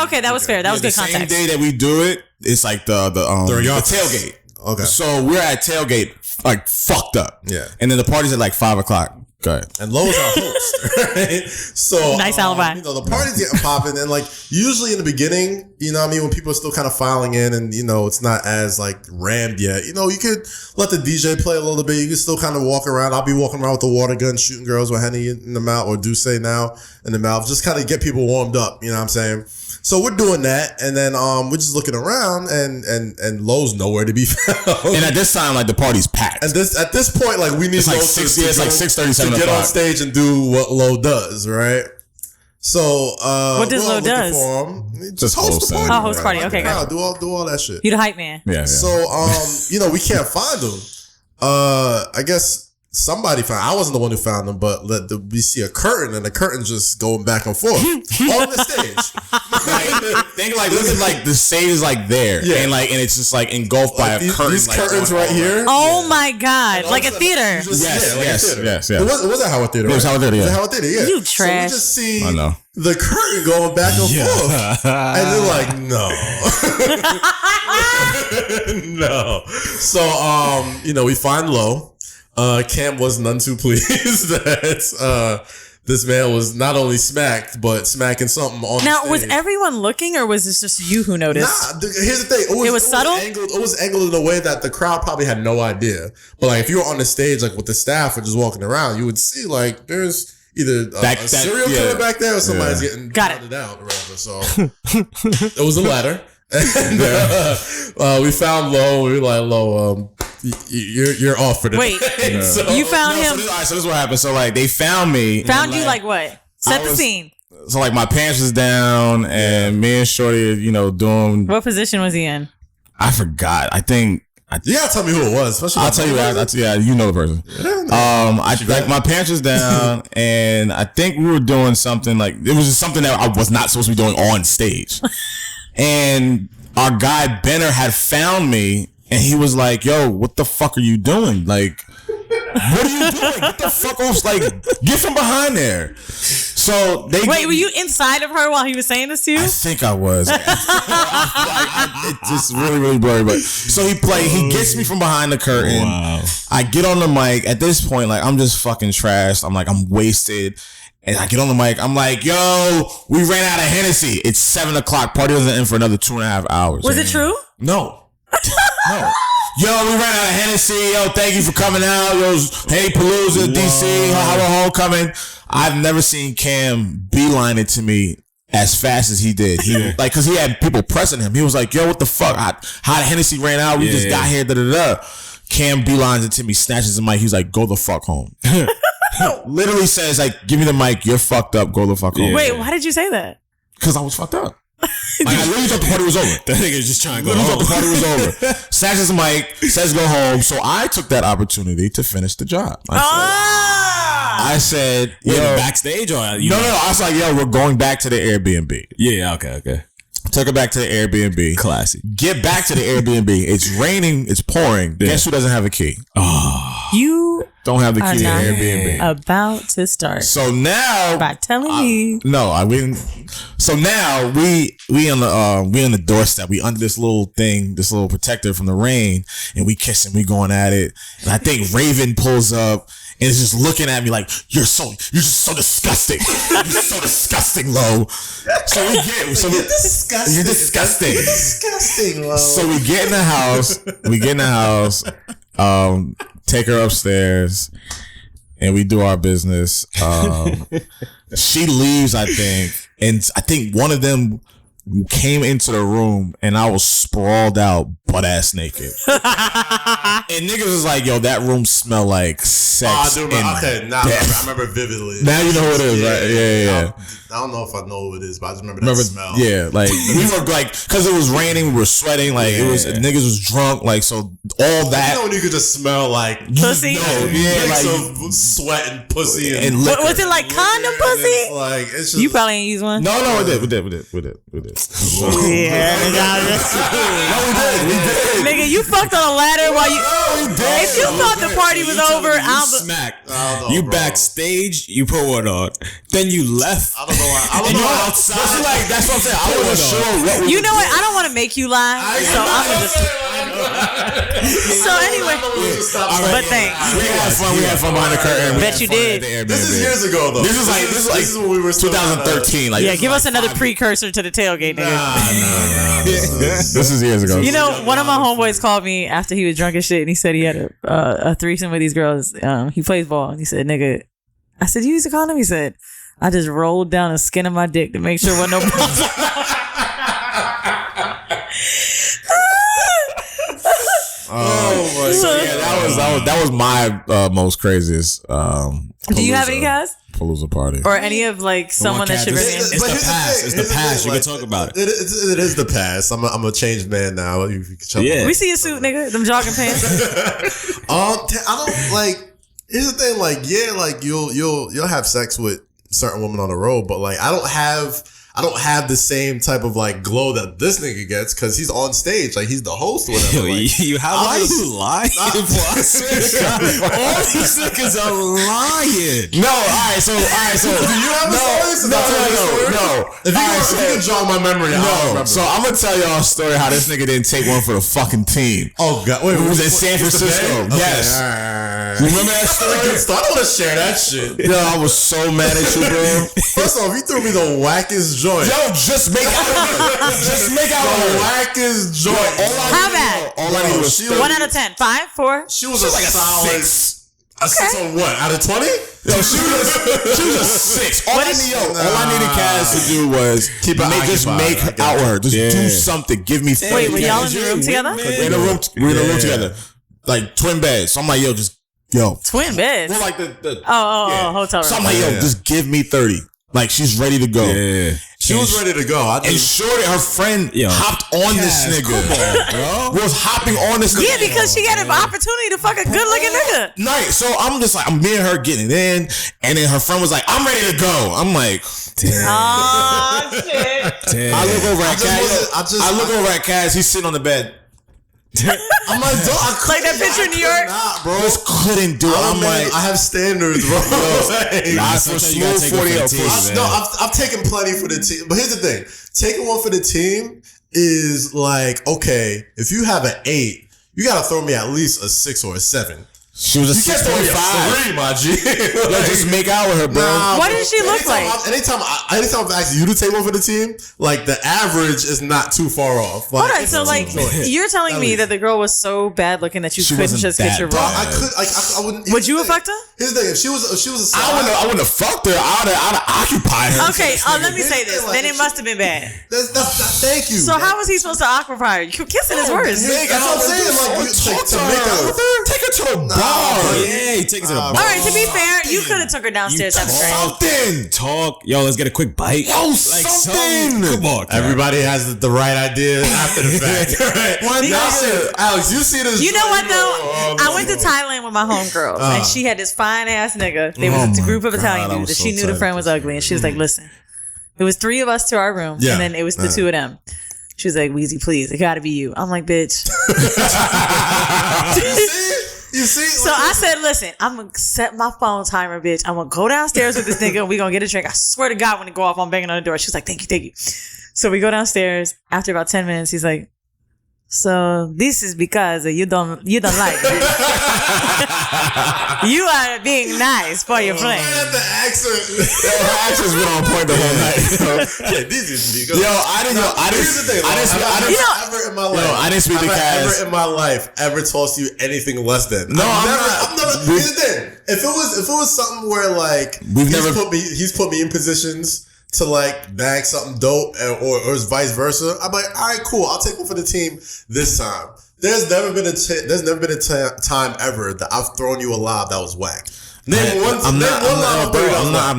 okay, that was fair. That was good context. The same day that we do it, it's like the tailgate. Okay. So we're at tailgate, like fucked up. Yeah. And then the party's at like 5 o'clock. Go ahead. And Lowe's our host, right? So nice alibi. You know, the party's getting popping, and like usually in the beginning, you know what I mean, when people are still kind of filing in, and you know it's not as like rammed yet. You know, you could let the DJ play a little bit. You can still kind of walk around. I'll be walking around with the water gun, shooting girls with Henny in the mouth, or Duce now in the mouth, just kind of get people warmed up. You know what I'm saying? So we're doing that, and then we're just looking around, and Lowe's nowhere to be found. And at this time, like the party's packed. And at this point, like we need it's like Lowe 6, to it's like 6:37 to get on stage and do what Lowe does, right? So what does Lowe does? Just host the party. Oh, host party. Okay, got do all that shit. You the hype man. Yeah. So you know, we can't find him. I guess somebody found. I wasn't the one who found them, but we see a curtain, and the curtain's just going back and forth on the stage. Look at like the stage is like there, yeah, and it's just like engulfed by a curtain. These like, curtains right here. Oh my god, like a theater. Yes. It was a Howard Theater. It was Howard Theater. Yeah. It was Howard Theater. Yeah. You trash. So we just see I know. the curtain going back and forth, and they're like, no, no. So you know, we find Lowe. Cam was none too pleased that this man was not only smacked, but smacking something on now, the was stage. everyone looking, or was this just you who noticed? Nah, here's the thing. It was subtle? It was angled in a way that the crowd probably had no idea. But like if you were on the stage, like with the staff or just walking around, you would see like there's either a serial killer back there or somebody's getting pounded out or whatever. So it was a ladder. And we found Lowe. We were like, Lowe, you're off for the Wait, so, you found him? So this is what happened. So like they found me. Found you like what? Set the scene. So like my pants was down, and me and Shorty, you know, doing. What position was he in? I forgot. I think. You gotta tell me who it was. I'll tell you. Yeah, you know the person. I like my pants was down, and I think we were doing something like it was just something that I was not supposed to be doing on stage. And our guy Benner had found me, and he was like, "Yo, what the fuck are you doing? Like, what are you doing? Get the fuck off! Like, get from behind there." So they wait. Were you inside of her while he was saying this to you? I think I was. It's just really blurry. But so he gets me from behind the curtain. Wow. I get on the mic. At this point, like I'm just fucking trashed. I'm like I'm wasted. And I get on the mic. I'm like, yo, we ran out of Hennessy. It's 7 o'clock. Party doesn't end for another 2.5 hours. Was it true? No. No. Yo, we ran out of Hennessy. Yo, thank you for coming out. Yo, hey, PALOOZA, DC, homecoming. I've never seen Cam beeline it to me as fast as he did. He like, cause he had people pressing him. He was like, yo, what the fuck? How the Hennessy ran out? We just got here. Cam beelines it to me, snatches the mic. He's like, go the fuck home. Literally says like, give me the mic. You're fucked up. Go the fuck home. Wait, why did you say that? Cause I was fucked up. Like, I literally thought the party was over. That nigga's just trying to go home. home. The party was over. Snatches the mic, says go home. So I took that opportunity to finish the job. I said, yo, backstage or no. I was like, yo, we're going back to the Airbnb. Yeah, okay. Took her back to the Airbnb. Classic. Get back to the Airbnb. It's raining. It's pouring. Yeah. Guess who doesn't have a key? Oh, you don't have the key to the Airbnb. About to start. So now by telling me. No, I mean. So now we on the doorstep. We under this little thing, this little protector from the rain, and we kissing. We going at it, and I think Raven pulls up and is just looking at me like, you're just so disgusting. You're so disgusting, Lo. So we get You're disgusting. You're disgusting. You're disgusting, Lo. So we get in the house. Take her upstairs, and we do our business. She leaves, I think, and I think one of them came into the room, and I was sprawled out, butt ass naked. And niggas was like, "Yo, that room smell like sex." Oh, I do remember. Okay, now I remember vividly. Now you know who it is, right? Yeah. I don't know if I know who it is, but I just remember that smell. Yeah, like we were like, because it was raining, we were sweating, like it was niggas was drunk, like so all that. You know when you could just smell like pussy, mix of sweat and pussy and liquor. Was it like condom pussy? Like it's just, You probably ain't use one. No, we did. Yeah, We did. nigga, you fucked on a ladder while you. If you thought the party was over, I'm smacked. You Backstage, you put one on. Then you left. I don't know why. I don't know outside. That's what I'm saying. I wasn't sure what. You know what? I don't want to make you lie, so I'm gonna just. So anyway, but thanks. We had fun behind the curtain. Bet you did. This is years ago though. This is when we were still 2013. Like Yeah, give us another precursor to the tailgate, nigga. Nah. This is years ago. You know, one of my homeboys called me after he was drunk as shit, and he said he had a threesome with these girls. He plays ball, and he said, "Nigga," I said, "You use a condom?" He said, "I just rolled down the skin of my dick to make sure there wasn't no problem." Oh my god! Yeah, that was my most craziest. Do you have any guys? Palooza party Or any of like someone that should bring in? It's the past. It's the past. You can talk about it. It is the past. I'm a changed man now. You can check Yeah. We see a suit, nigga. Them jogging pants. I don't like. Here's the thing. Like, yeah, like you'll have sex with certain women on the road, but like I don't have the same type of like glow that this nigga gets because he's on stage, like he's the host or whatever. Like, Why you lying? I swear to God, all these niggas are lying. No, all right. So do you have a story? No. If you can jog my memory, I don't remember. So I'm gonna tell y'all a story how this nigga didn't take one for the fucking team. Oh god, wait, it was in San Francisco. Yes. You remember that story? I don't want to share that shit. Yo, I was so mad at you, bro. First off, you threw me the wackest joint. Yo, just make out the wackest joint. How bad? All I needed was 1 out of 10. 5, 4. She was like solid 6. A 6 on what? Out of 20? Yo, she was a 6. All I needed Kaz to do was just make out with her. Just do something. Give me 30. Wait, were y'all in the room together? We're in the room together. Like twin beds. So I'm like, yo, Twin beds? We're like the hotel room. So I'm like, yo, just give me 30. Like she's ready to go. Yeah. She was ready to go. And Shorty, her friend, hopped on this nigga. Bro. Was hopping on this nigga. Yeah, because she had an opportunity to fuck a good looking nigga. Nice. So I'm just like, me and her getting it in. And then her friend was like, I'm ready to go. I'm like, damn. Oh, shit. Damn. I look over at Kaz. He's sitting on the bed. I'm like, like that picture in New York? Nah, bro. Just couldn't do it. I'm like, I have standards, bro. for smooth 40. I've taken plenty for the team. But here's the thing. Taking one for the team is like, okay, if you have an 8, you got to throw me at least a 6 or a 7. She was a 6.5. My G. Just make out with her, bro. What did she look like? Anytime I've asked you to take one for the team, like the average is not too far off. Like, hold on, so like you're telling me that the girl was so bad looking that you couldn't just get your raw? I wouldn't. Would you have fucked her? Here's the thing: if she was a side, I wouldn't have fucked her. I'd have occupied her. Okay, let me say this. Then it must have been bad. Thank you. So how was he supposed to occupy her? Kissing is worse. That's what I'm saying. Like to make out with her, take her to the bar. Yeah, he takes it to the bar. All right, to be fair, you could have took her downstairs after something. Talk. Yo, let's get a quick bite. Yo, like something. Come on. Everybody has the right idea after the fact. Alex, you see this. You know what though? I went to Thailand with my homegirls, and she had this fine ass nigga. There was a group of Italian dudes that she knew the friend was ugly, and she was like, "Listen, it was 3 of us to our room, and then it was the 2 of them." She was like, "Weezy, please, it gotta be you." I'm like, "Bitch." You see? So I said, listen, I'm going to set my phone timer, bitch. I'm going to go downstairs with this nigga and we going to get a drink. I swear to God, when it go off, I'm banging on the door. She was like, thank you. So we go downstairs. After about 10 minutes, he's like, so this is because you don't like me. You are being nice for your friend. The accent. Her accent's been on point the whole night. Yeah, this is because I didn't speak to Kaz. Ever in my life ever tossed you anything less than? No, I'm not. Here's the thing. If it was something where like he's put me in positions to like bag something dope or vice versa, I'm like, all right, cool. I'll take one for the team this time. There's never been a time ever that I've thrown you a lob that was whack. I'm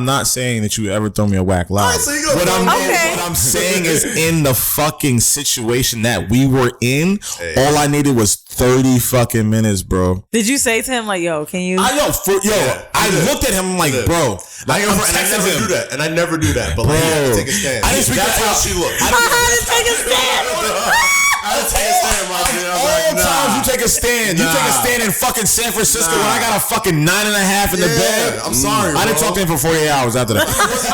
not saying that you ever throw me a whack lob. Right, so what I'm saying is, in the fucking situation that we were in, all I needed was 30 fucking minutes, bro. Did you say to him like, yo, can you? I looked at him, I'm like, bro. I never do that. But like, you have to take a stand. I didn't speak That's how she looked. I had to take a stand. I had to take a stand, my dude. All times you take a stand. You take a stand in fucking San Francisco when I got a fucking 9.5 in the bed. I'm sorry, I didn't talk to him for 48 hours after that. Let's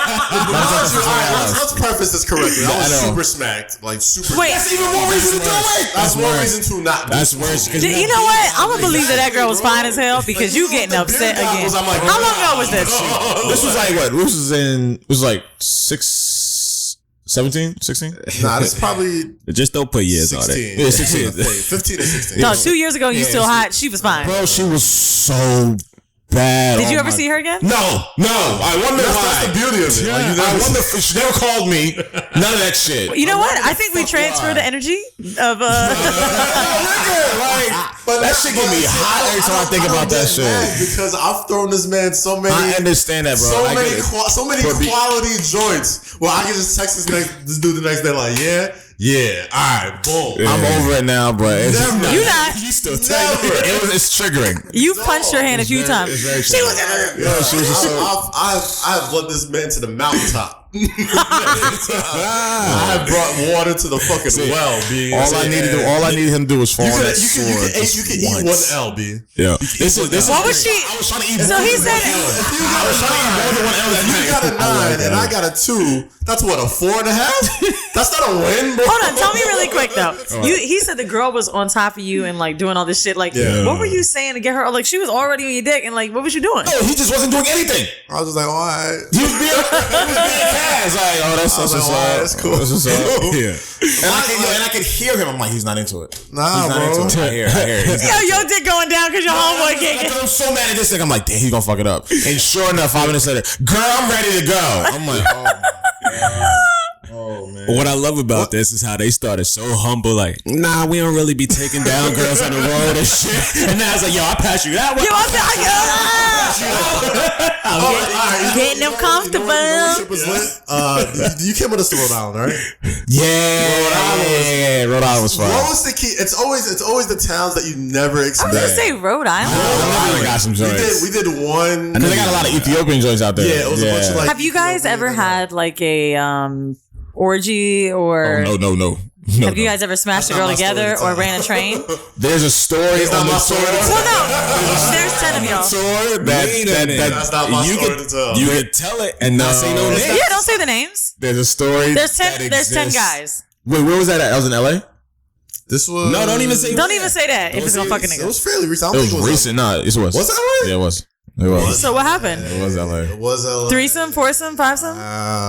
preface this correctly. I was super smacked. Like super. Wait. That's even more reason to do it. That's more reason to not do it. That's worse. You know what? I'm going to believe that girl was fine as hell because you getting upset again. How long ago was this? This was like what? It was like 17, 16? Nah, this is probably just don't put years 16. on it. Yeah, 16. 15 or 16. No, 2 years ago, you still hot. She was fine. Bro, she was so bad. Did you ever see her again? No. I wonder why. That's the beauty of it. Yeah, Like, I wonder if she never called me. None of that shit. You know what? I think we transfer the energy of But that shit get me hot every time I think about that shit. Because I've thrown this man so many. I understand that, bro. So many quality joints. Well, I can just text this dude the next day like, yeah, all right, boom. I'm over it now, but it's you not. You still it's triggering. You punched her hand a few times. She was just so. I've led this man to the mountaintop. I have brought water to the fucking well. All I needed him to do was fall on that sword. You can eat one L, B. Yeah. What was she? I was trying to eat. So he said, I was trying to eat more than one L. If you got a 9 and I got a 2, that's what, a 4.5? That's not a win, bro. hold on, tell me really quick though. He said the girl was on top of you and like doing all this shit. Like, what were you saying to get her? Like, she was already on your dick, and like, what was you doing? No, he just wasn't doing anything. I was just like, all right. He was being Kaz. Like, that's cool. That's what's up. Yeah. And I could hear him. I'm like, he's not into it. Nah, he's not bro. into it. I hear it. Yo, your dick going down because your homeboy can't get. I'm so mad at this thing. I'm like, damn, he's gonna fuck it up. And sure enough, 5 minutes later, girl, I'm ready to go. I'm like, oh my God. Oh man. What I love about this is how they started so humble, like, nah, we don't really be taking down girls on the road and shit. And now it's like, yo, I'll pass you that way. Yo, I'm getting them comfortable. You came with us to Rhode Island, right? Yeah, Rhode Island was fun. What was the key? It's always the towns that you never expect. I was gonna say Rhode Island. Rhode Island got some joints. We did one. And they got a lot of Ethiopian joints out there. Yeah, it was a bunch of like. Have you guys ever had like a orgy or? Oh, no. Have you guys ever smashed a girl together or ran a train? There's a story on the tour. Well, no. There's 10 of y'all. That's not my story to tell. You can tell it and not say no names. Yeah, don't say the names. There's a story. There's 10 guys. Wait, where was that at? I was in LA? This was. No, don't even say that if it's gonna fuck a nigga. It was fairly recent. It was recent. No, it was. Was that right? Yeah, it was. It was. So what happened? It was LA. It was LA. Threesome, foursome, fivesome?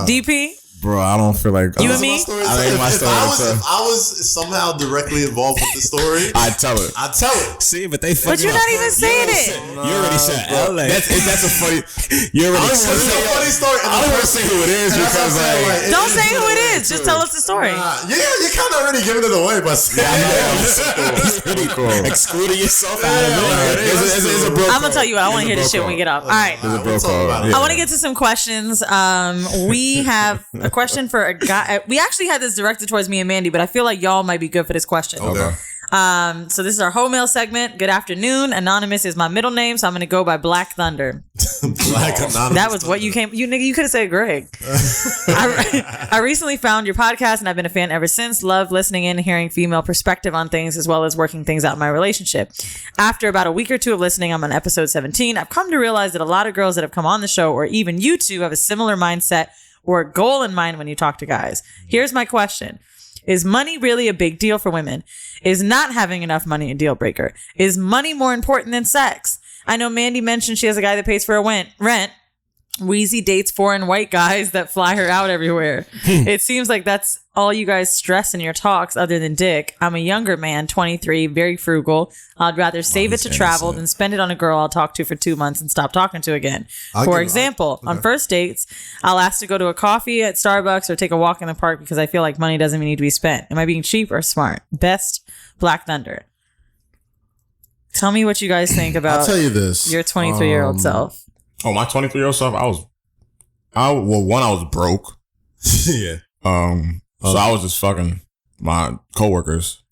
DP? Bro, I don't feel like you and me. If I was somehow directly involved with the story, I'd tell it. See, but they. But you're not even saying it. You already said LA. That's a funny. You already said it's a funny story. I don't want to say who it is because like. Don't say who it is. Just tell us the story. Yeah, you're kind of already giving it away, but It's pretty cool. excluding yourself out of it. It's a bro. I'm gonna tell you what. I want to hear this shit when we get off. All right. It's a bro call. I want to get to some questions. We have a question for a guy. We actually had this directed towards me and Mandy, but I feel like y'all might be good for this question. Okay. So this is our whole mail segment. Good afternoon. Anonymous is my middle name, so I'm going to go by Black Thunder. Black Anonymous. That was what you came. You nigga, you could have said Greg. I recently found your podcast, and I've been a fan ever since. Love listening in and hearing female perspective on things, as well as working things out in my relationship. After about a week or two of listening, I'm on episode 17. I've come to realize that a lot of girls that have come on the show, or even you two, have a similar mindset or a goal in mind when you talk to guys. Here's my question. Is money really a big deal for women? Is not having enough money a deal breaker? Is money more important than sex? I know Mandy mentioned she has a guy that pays for her rent. Weezy dates foreign white guys that fly her out everywhere. It seems like that's all you guys stress in your talks other than dick. I'm a younger man, 23, very frugal. I'd rather save it to travel than spend it on a girl I'll talk to for 2 months and stop talking to again. For example, on first dates, I'll ask to go to a coffee at Starbucks or take a walk in the park because I feel like money doesn't need to be spent. Am I being cheap or smart? Best, Black Thunder. Tell me what you guys think about I'll tell you this. Your 23-year-old self. Oh, my 23-year-old self, I was broke. Yeah. So I was just fucking my coworkers.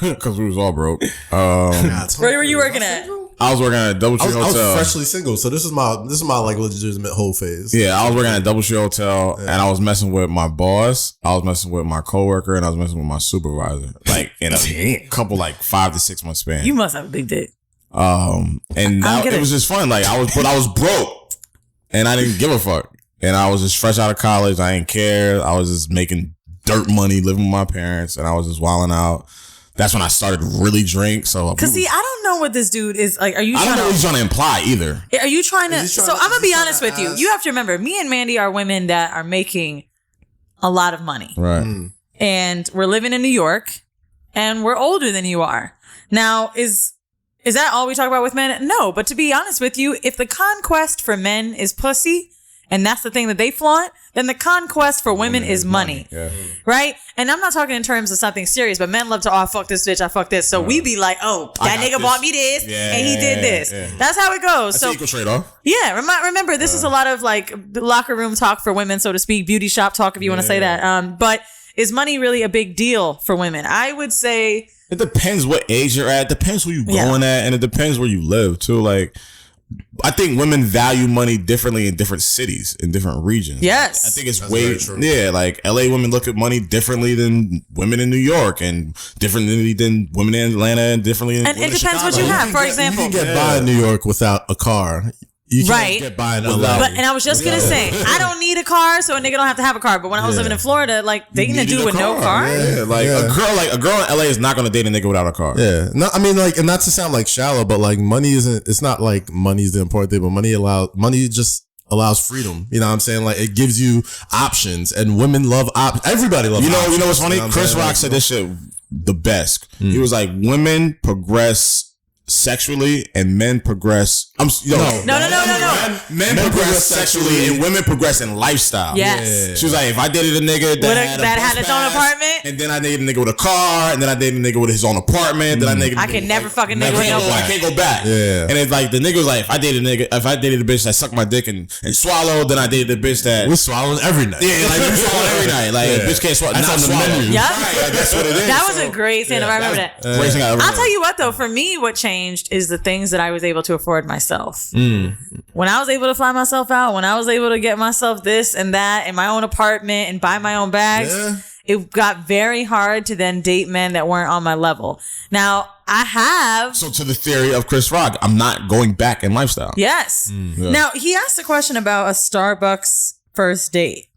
Because we was all broke. Where were you working at? I was working at a DoubleTree Hotel. I was freshly single, so this is my like legitimate whole phase. Yeah, I was working at a DoubleTree Hotel, and I was messing with my boss. I was messing with my coworker, and I was messing with my supervisor. Like in a couple, like 5 to 6 month span. You must have a big dick. And it was just fun. Like I was broke, and I didn't give a fuck. And I was just fresh out of college. I didn't care. I was just making dirt money, living with my parents, and I was just wilding out. That's when I started to really drink. So, cause see, I don't know what this dude is like. Are you? I don't know what he's trying to imply either. Are you trying to? So I'm gonna be honest with you. You have to remember, me and Mandy are women that are making a lot of money, right? And we're living in New York, and we're older than you are. Now, is that all we talk about with men? No, but to be honest with you, if the conquest for men is pussy, and that's the thing that they flaunt, then the conquest for women is money. Yeah. Right? And I'm not talking in terms of something serious, but men love to, oh, fuck this bitch, I fuck this. So we be like, oh, that nigga bought me this, and he did this. Yeah. That's how it goes. That's equal trade-off. Yeah. Remember, this is a lot of like locker room talk for women, so to speak, beauty shop talk, if you want to say that. But is money really a big deal for women? I would say... It depends what age you're at. It depends who you're going at, and it depends where you live, too. Like... I think women value money differently in different cities, in different regions. Yes. I think it's way true. Yeah, like LA women look at money differently than women in New York, and differently than women in Atlanta, and differently in And it depends what you have. For example, you can get by in New York without a car. You can't get by in LA. And I was just gonna say, I don't need a car, so a nigga don't have to have a car. But when I was living in Florida, like they gonna do with no car. Yeah, a girl in LA is not gonna date a nigga without a car. Yeah, no, I mean, like, and not to sound like shallow, but like money isn't. It's not like money's the important thing, but money just allows freedom. You know what I'm saying? Like it gives you options, and women love options. Everybody loves. You know what's funny? You know what Chris Rock said this shit the best. He was like, women progress sexually and men progress. No. Men progress sexually and women progress in lifestyle. Yes. Yeah. She was like, if I dated a nigga that had its own apartment, and then I dated a nigga with a car, and then I dated a nigga with his own apartment, then I can never fuck a nigga with no car. I can't go back. Yeah. And it's like the nigga was like, if I dated a bitch that sucked my dick and swallowed, then I dated a bitch that we're swallowing every night. Yeah, like we swallow every night. Like a bitch can't swallow. That's on the menu. Yeah. Right, that's what it is. That was a great stand-up. I remember that. I'll tell you what though, for me, what changed is the things that I was able to afford myself. When I was able to fly myself out, when I was able to get myself this and that in my own apartment and buy my own bags, it got very hard to then date men that weren't on my level. Now, I have... So to the theory of Chris Rock, I'm not going back in lifestyle. Yes. Now, he asked a question about a Starbucks first date.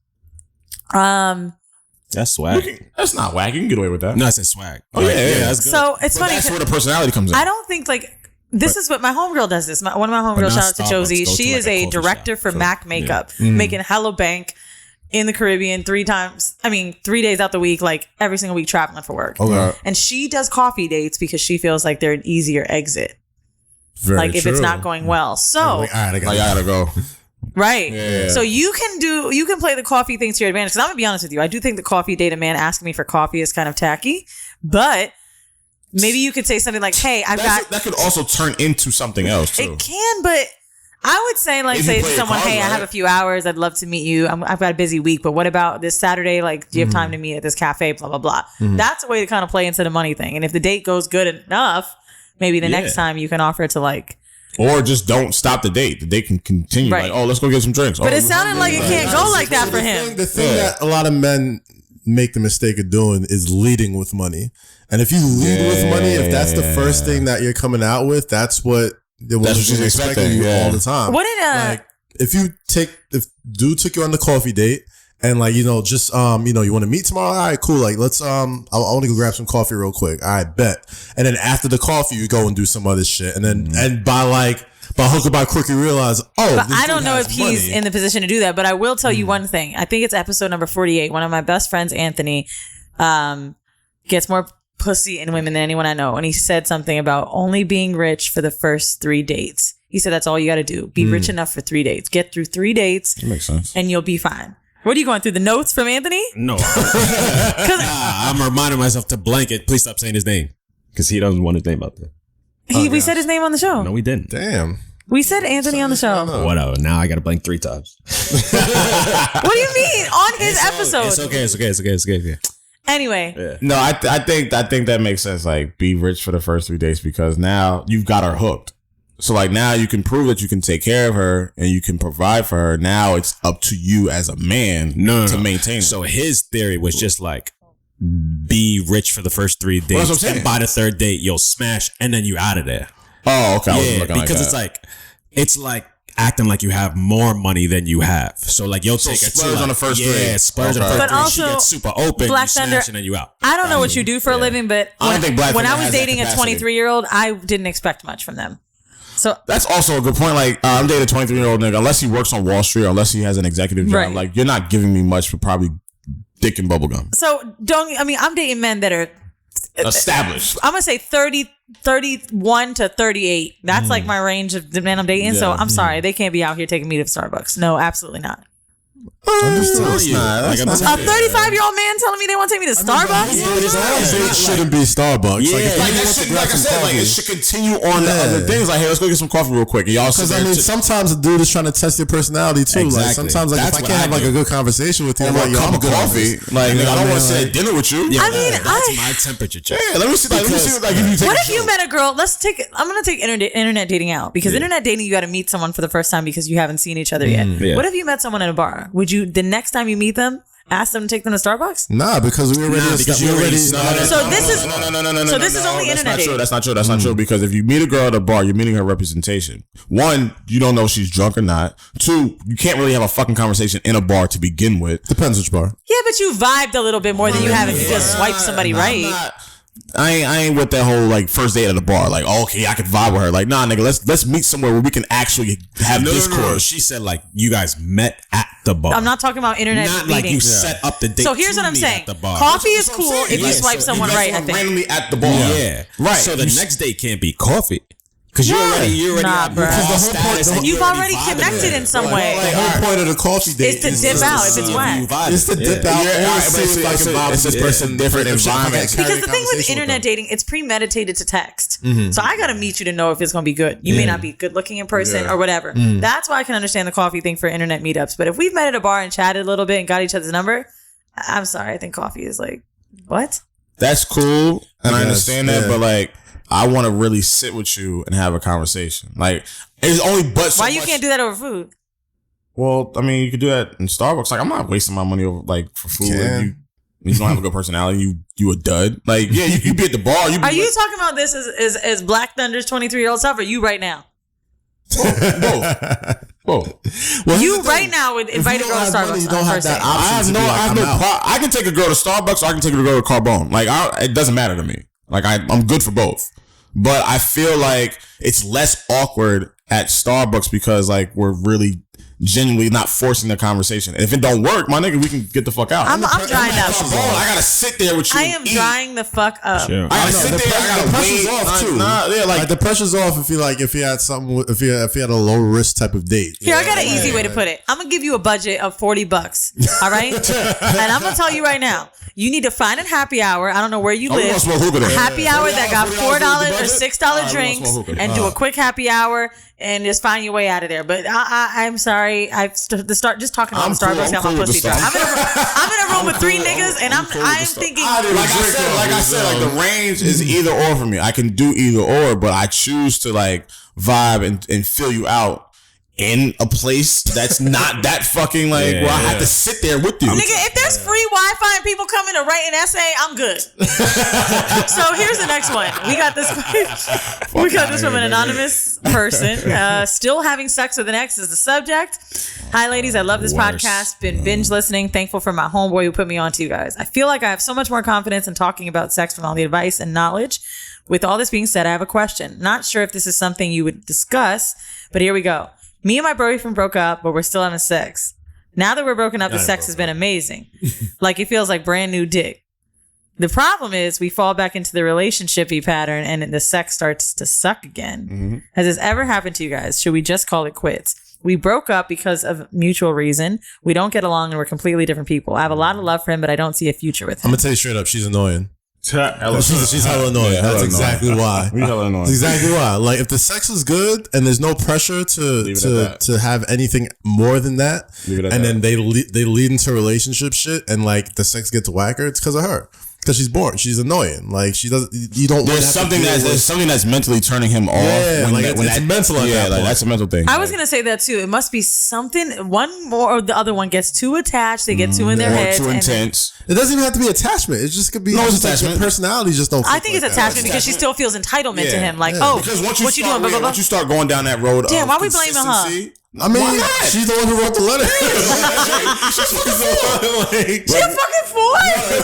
That's swag. That's not whack. You can get away with that. No, I said swag. Oh, yeah, that's good. So, it's funny. That's where the personality comes in. I don't think like... This is what my homegirl does this. One of my homegirls, shout out to Josie. She is a director for MAC Makeup, making hella bank in the Caribbean 3 days out the week, like every single week traveling for work. Okay. And she does coffee dates because she feels like they're an easier exit. Very if it's not going well. So, all right, I gotta go. Right. Yeah. So you can play the coffee thing to your advantage. Because I'm going to be honest with you. I do think the coffee date a man asking me for coffee is kind of tacky. But... maybe you could say something like, hey, that could also turn into something else, too. It can, but I would say, like, If you say to play your someone, cards hey, I have right. a few hours. I'd love to meet you. I've got a busy week, but what about this Saturday? Like, do you have time to meet at this cafe? Blah, blah, blah. That's a way to kind of play into the money thing. And if the date goes good enough, maybe the next time you can offer to, like... Or just don't stop the date. The date can continue. Right. Like, oh, let's go get some drinks. But it sounded like it can't go like that for him. The thing that a lot of men make the mistake of doing is leading with money. And if you lead with money, if that's the first thing that you're coming out with, that's what she's expecting you all the time. What did like if dude took you on the coffee date and like, you know, just you know, you want to meet tomorrow? All right, cool. Like let's I want to go grab some coffee real quick. All right, bet. And then after the coffee, you go and do some other shit. And then and by hook or by crook, you realize, but I don't know if he's in the position to do that. But I will tell you one thing. I think it's episode number 48. One of my best friends, Anthony, gets more pussy in women than anyone I know. And he said something about only being rich for the first 3 dates. He said that's all you got to do. Be rich enough for 3 dates. Get through 3 dates. That makes sense. And you'll be fine. What are you going through? The notes from Anthony? No. I'm reminding myself to blanket. Please stop saying his name. Because he doesn't want his name out there. We said his name on the show. No, we didn't. Damn. We said Anthony on the show. Whatever. Now I got to blank 3 times. What do you mean? On his episode. It's okay. Anyway. Yeah. No, I think that makes sense. Like, be rich for the first 3 days because now you've got her hooked. So like now you can prove that you can take care of her and you can provide for her. Now it's up to you as a man to maintain it. So his theory was just like, be rich for the first 3 days. Well, that's what I'm saying. And by the 3rd date, you'll smash and then you out of there. Oh, okay. I wasn't Yeah, looking because like it's like acting like you have more money than you have. So like you'll take splurge on the first three. Yeah, splurge on the first But three. also, She gets super open, Black you smash Thunder, and then you out. I don't know what you do for a living, but I don't think Black when Thunder I was has that dating a capacity. 23-year-old, I didn't expect much from them. So That's also a good point. Like, I'm dating a 23-year-old nigga. Unless he works on Wall Street or unless he has an executive job, Right. like, you're not giving me much for probably dick and bubblegum. I'm dating men that are Established. I'm gonna say 31 to 38. That's like my range of the men I'm dating. So I'm sorry, they can't be out here taking me to Starbucks. No, absolutely not. That's not. A 35-year-old man telling me they want to take me to Starbucks? It shouldn't be Starbucks. Yeah, Like, if like you that want to shit, grab like I some said, like coffee- it should continue on the other things. Like, hey, let's go get some coffee real quick. And y'all sit Because there I mean, to- sometimes a dude is trying to test your personality too. Like Exactly. sometimes, like That's if I what can't I have like do. a good conversation with you, I'm over like, a yo, cup I'm of good on coffee. this. Like, You know nigga, I what don't want to I mean? sit at dinner with you. I mean, That's my temperature check. Yeah, let me see. Like, let me see. Like, if you take What if you met a girl? I'm gonna take internet dating out because internet dating, you got to meet someone for the first time because you haven't seen each other yet. Yeah. What if you met someone in a bar? Would you the next time you meet them ask them to take them to Starbucks? Nah, because we already. because you already started. So this is No. So this is only That's internet not true. dating. That's not true. That's not true. Because if you meet a girl at a bar, you're meeting her representation. One, you don't know if she's drunk or not. Two, you can't really have a fucking conversation in a bar to begin with. Depends which bar. Yeah, but you vibed a little bit more than you have if you just swipe somebody right. I ain't with that whole like first date at a bar. Like, oh, okay, I could vibe with her. Like, nah, nigga, let's meet somewhere where we can actually have discourse. No. She said like you guys met at the bar. I'm not talking about internet Not dating. like you set up the date. So here's to what I'm meet saying. At the bar. Coffee is That's what I'm cool saying. if you Yeah, swipe so someone you met right, I someone think. randomly at the bar. Yeah. Right. So the next date can't be coffee. Because you already Nah, bro. Because the whole point- You've already connected in some way. The whole point of the coffee date It's to dip out if it's whack. It's to dip out. Yeah, or see if I can vibe it's with a this person. different If I can environment. carry Because a the thing with conversation internet them. dating, it's premeditated to text. So I got to meet you to know if it's going to be good. You may not be good looking in person or whatever. That's why I can understand the coffee thing for internet meetups. But if we've met at a bar and chatted a little bit and got each other's number, I'm sorry. I think coffee is like, what? That's cool, and I Yes, understand that, yeah. but like, I want to really sit with you and have a conversation. Like, it's only but so Why you much- can't do that over food? Well, I mean, you could do that in Starbucks. Like, I'm not wasting my money over like for food. Can. You don't have a good personality. You a dud. Like, yeah, you be at the bar. You be Are you like, talking about this as Black Thunder's 23-year-old self or you right now? both? Well, You right now would invite a girl to Starbucks You on don't the have first that date. option. I have no. I can take a girl to Starbucks, or I can take a girl to Carbone. Like, it doesn't matter to me. Like, I'm good for both. But I feel like it's less awkward at Starbucks because like we're really genuinely not forcing the conversation. And if it don't work, my nigga, we can get the fuck out. I'm drying up. I gotta sit there with you. I am and eat. drying the fuck up. Sure. I gotta sit the there. I gotta pressure's wait. off too. Yeah, like the pressure's off if you had something if you had a low risk type of date. Here, I got an easy way to put it. I'm gonna give you a budget of $40. All right, and I'm gonna tell you right now, You need to find a happy hour. I don't know where you live. A happy hour that got $4 or $6 drinks and do a quick happy hour and just find your way out of there. But I'm sorry. Just talking about Starbucks got my pussy dry. I'm in a room with 3 niggas and I'm thinking. Like I said, the range is either or for me. I can do either or, but I choose to like vibe and fill you out in a place that's not that fucking like where I have to sit there with you. Nigga, if there's free Wi-Fi and people coming to write an essay, I'm good. So here's the next one. We got this from an anonymous person. Still having sex with an ex is the subject. Hi ladies, I love this podcast. Been binge listening. Thankful for my homeboy who put me on to you guys. I feel like I have so much more confidence in talking about sex from all the advice and knowledge. With all this being said, I have a question. Not sure if this is something you would discuss, but here we go. Me and my boyfriend broke up, but we're still having sex. Now that we're broken up, the sex has been amazing. Like it feels like brand new dick. The problem is we fall back into the relationship-y pattern and the sex starts to suck again. Mm-hmm. Has this ever happened to you guys? Should we just call it quits? We broke up because of mutual reason. We don't get along and we're completely different people. I have a lot of love for him, but I don't see a future with him. I'm going to tell you straight up, she's annoying. She's hella annoying. Yeah, That's exactly why. That's exactly why. Like if the sex is good and there's no pressure to have anything more than that, and then they lead into relationship shit and like the sex gets whacker, it's because of her. Because she's bored. She's annoying. Like she doesn't. You don't. There's something that's mentally turning him off. Yeah, it's mental. That's a mental thing. I was gonna say that too. It must be something. One more or the other one gets too attached. They get too in their heads. Too intense. It doesn't even have to be attachment. It just could be. No, it's attachment. Personalities just don't. I think it's attachment because she still feels entitlement to him. Like, because once you doing? Once you start going down that road, damn, why are we blaming her? I mean, she's the one who wrote the letter. She's a fucking fool.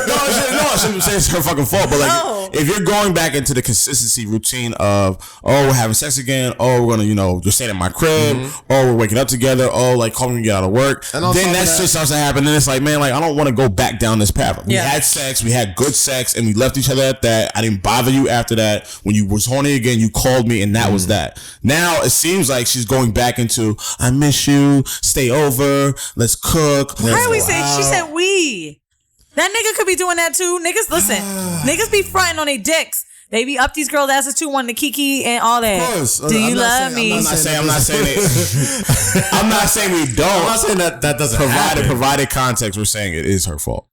No, I shouldn't say it's her fucking fault. But like, if you're going back into the consistency routine of, we're having sex again. We're gonna, just stay at my crib. We're waking up together. Like, calling me to get out of work. And then that shit starts to happen. And it's like, man, like I don't want to go back down this path. We had sex. We had good sex, and we left each other at that. I didn't bother you after that. When you was horny again, you called me, and that was that. Now it seems like she's going back into, I miss you. Stay over. Let's cook. Why are we saying? She said we. That nigga could be doing that too. Niggas, listen. Niggas be fronting on their dicks. They be up these girls' asses too, wanting to kiki and all that. Of course. Do you love me? I'm not saying it. I'm not saying we don't. I'm not saying that doesn't happen. Provided context, we're saying it is her fault.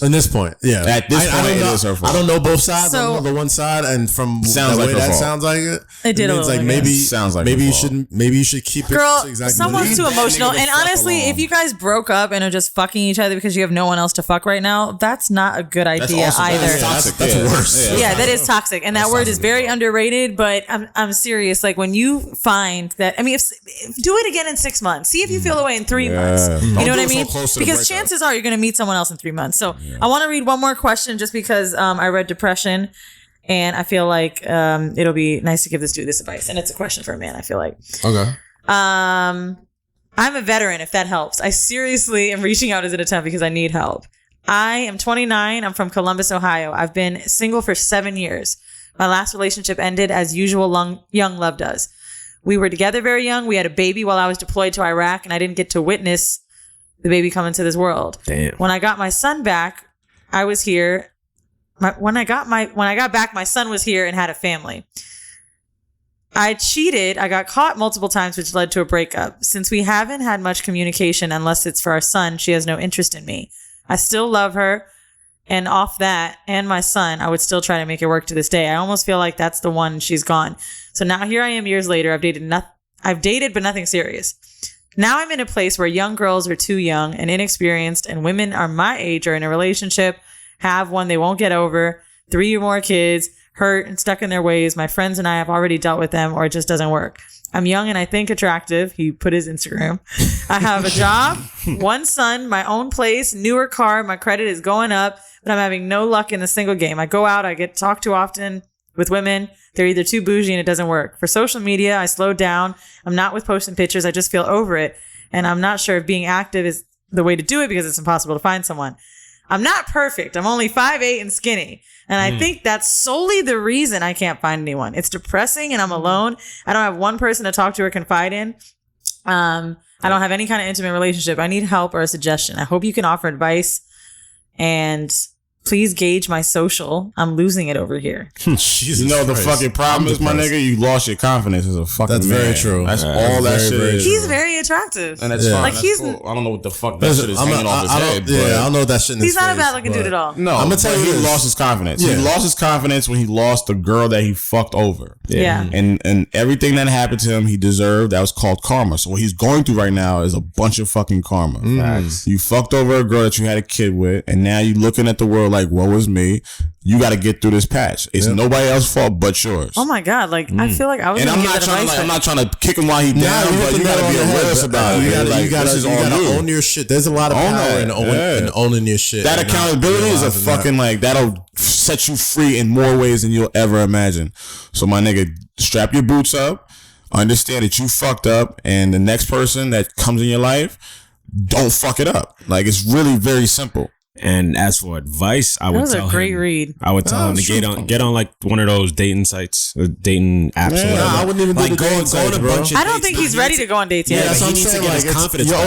At this point, yeah. At this point, it is her fault. I don't know both sides. I don't know the one side, and from sounds the like way that fault. Sounds like it. It did. It's like maybe sounds like maybe you should keep it. Girl, Exactly someone's too emotional. And honestly, if you guys broke up and are just fucking each other because you have no one else to fuck right now, that's not a good idea either. That's toxic. That's worse. Yeah, that is toxic, and that word is very underrated. But I'm serious. Like when you find that, I mean, if do it again in 6 months. See if you feel away in 3 months. You know what I mean? Because chances are you're going to meet someone else in 3 months. So I want to read one more question just because I read depression and I feel like it'll be nice to give this dude this advice, and it's a question for a man. I feel like I'm a veteran, if that helps. I seriously am reaching out as an attempt because I need help. I am 29. I'm from Columbus, Ohio. I've been single for 7 years. My last relationship ended as usual young love does. We were together very young. We had a baby while I was deployed to Iraq, and I didn't get to witness the baby come into this world. Damn. When I got my son back, I was here. When I got back, my son was here and had a family. I cheated. I got caught multiple times, which led to a breakup. Since we haven't had much communication, unless it's for our son, she has no interest in me. I still love her. And off that and my son, I would still try to make it work to this day. I almost feel like that's the one. She's gone. So now here I am years later. I've dated, but nothing serious. Now I'm in a place where young girls are too young and inexperienced, and women are my age are in a relationship, have one they won't get over, 3 or more kids, hurt and stuck in their ways. My friends and I have already dealt with them, or it just doesn't work. I'm young and I think attractive. He put his Instagram. I have a job, 1 son, my own place, newer car. My credit is going up, but I'm having no luck in the single game. I go out, I get talked to often with women. They're either too bougie and it doesn't work. For social media, I slowed down. I'm not with posting pictures. I just feel over it. And I'm not sure if being active is the way to do it because it's impossible to find someone. I'm not perfect. I'm only 5'8" and skinny. And I think that's solely the reason I can't find anyone. It's depressing and I'm alone. I don't have one person to talk to or confide in. I don't have any kind of intimate relationship. I need help or a suggestion. I hope you can offer advice. And please gauge my social. I'm losing it over here. Jesus You know the Christ. fucking problem is, my nigga, you lost your confidence as a fucking That's man. very true. That's Yeah, all that very, shit very is. He's very attractive. And that's Yeah. fine. Like, That's he's- cool. I don't know what the fuck that shit is I'm hanging not- off his I don't- head. Yeah, I but don't know what that shit in his He's not a face, bad looking dude at all. no, I'ma tell you he this. lost his confidence. Yeah. He lost his confidence when he lost the girl that he fucked over. Yeah. And everything that happened to him, he deserved. That was called karma. So what he's going through right now is a bunch of fucking karma. You fucked over a girl that you had a kid with, and now you looking at the world like, woe is me. You got to get through this patch. It's nobody else's fault but yours. Oh my God. Like, I feel like I was And gonna I'm give not that trying to advice, I'm but- not trying to kick him while he down, Nah, but you gotta be aware about it. You gotta, Like, you this is all gotta new. own your shit. There's a lot of Own power that. in owning your shit. That and not accountability is a realizing that. fucking like that'll set you free in more ways than you'll ever imagine. So my nigga, strap your boots up, understand that you fucked up, and the next person that comes in your life, don't fuck it up. Like, it's really very simple. And as for advice, I That would was tell a great him. read. I would tell him to get on like one of those dating sites, dating apps. or whatever. Nah, I wouldn't even do like the go dating on sites, a bro. bunch of I don't dates. think Nah, he's he ready needs to go on dates yet. Yeah, that's he what I'm needs to saying. get Like, his confidence you're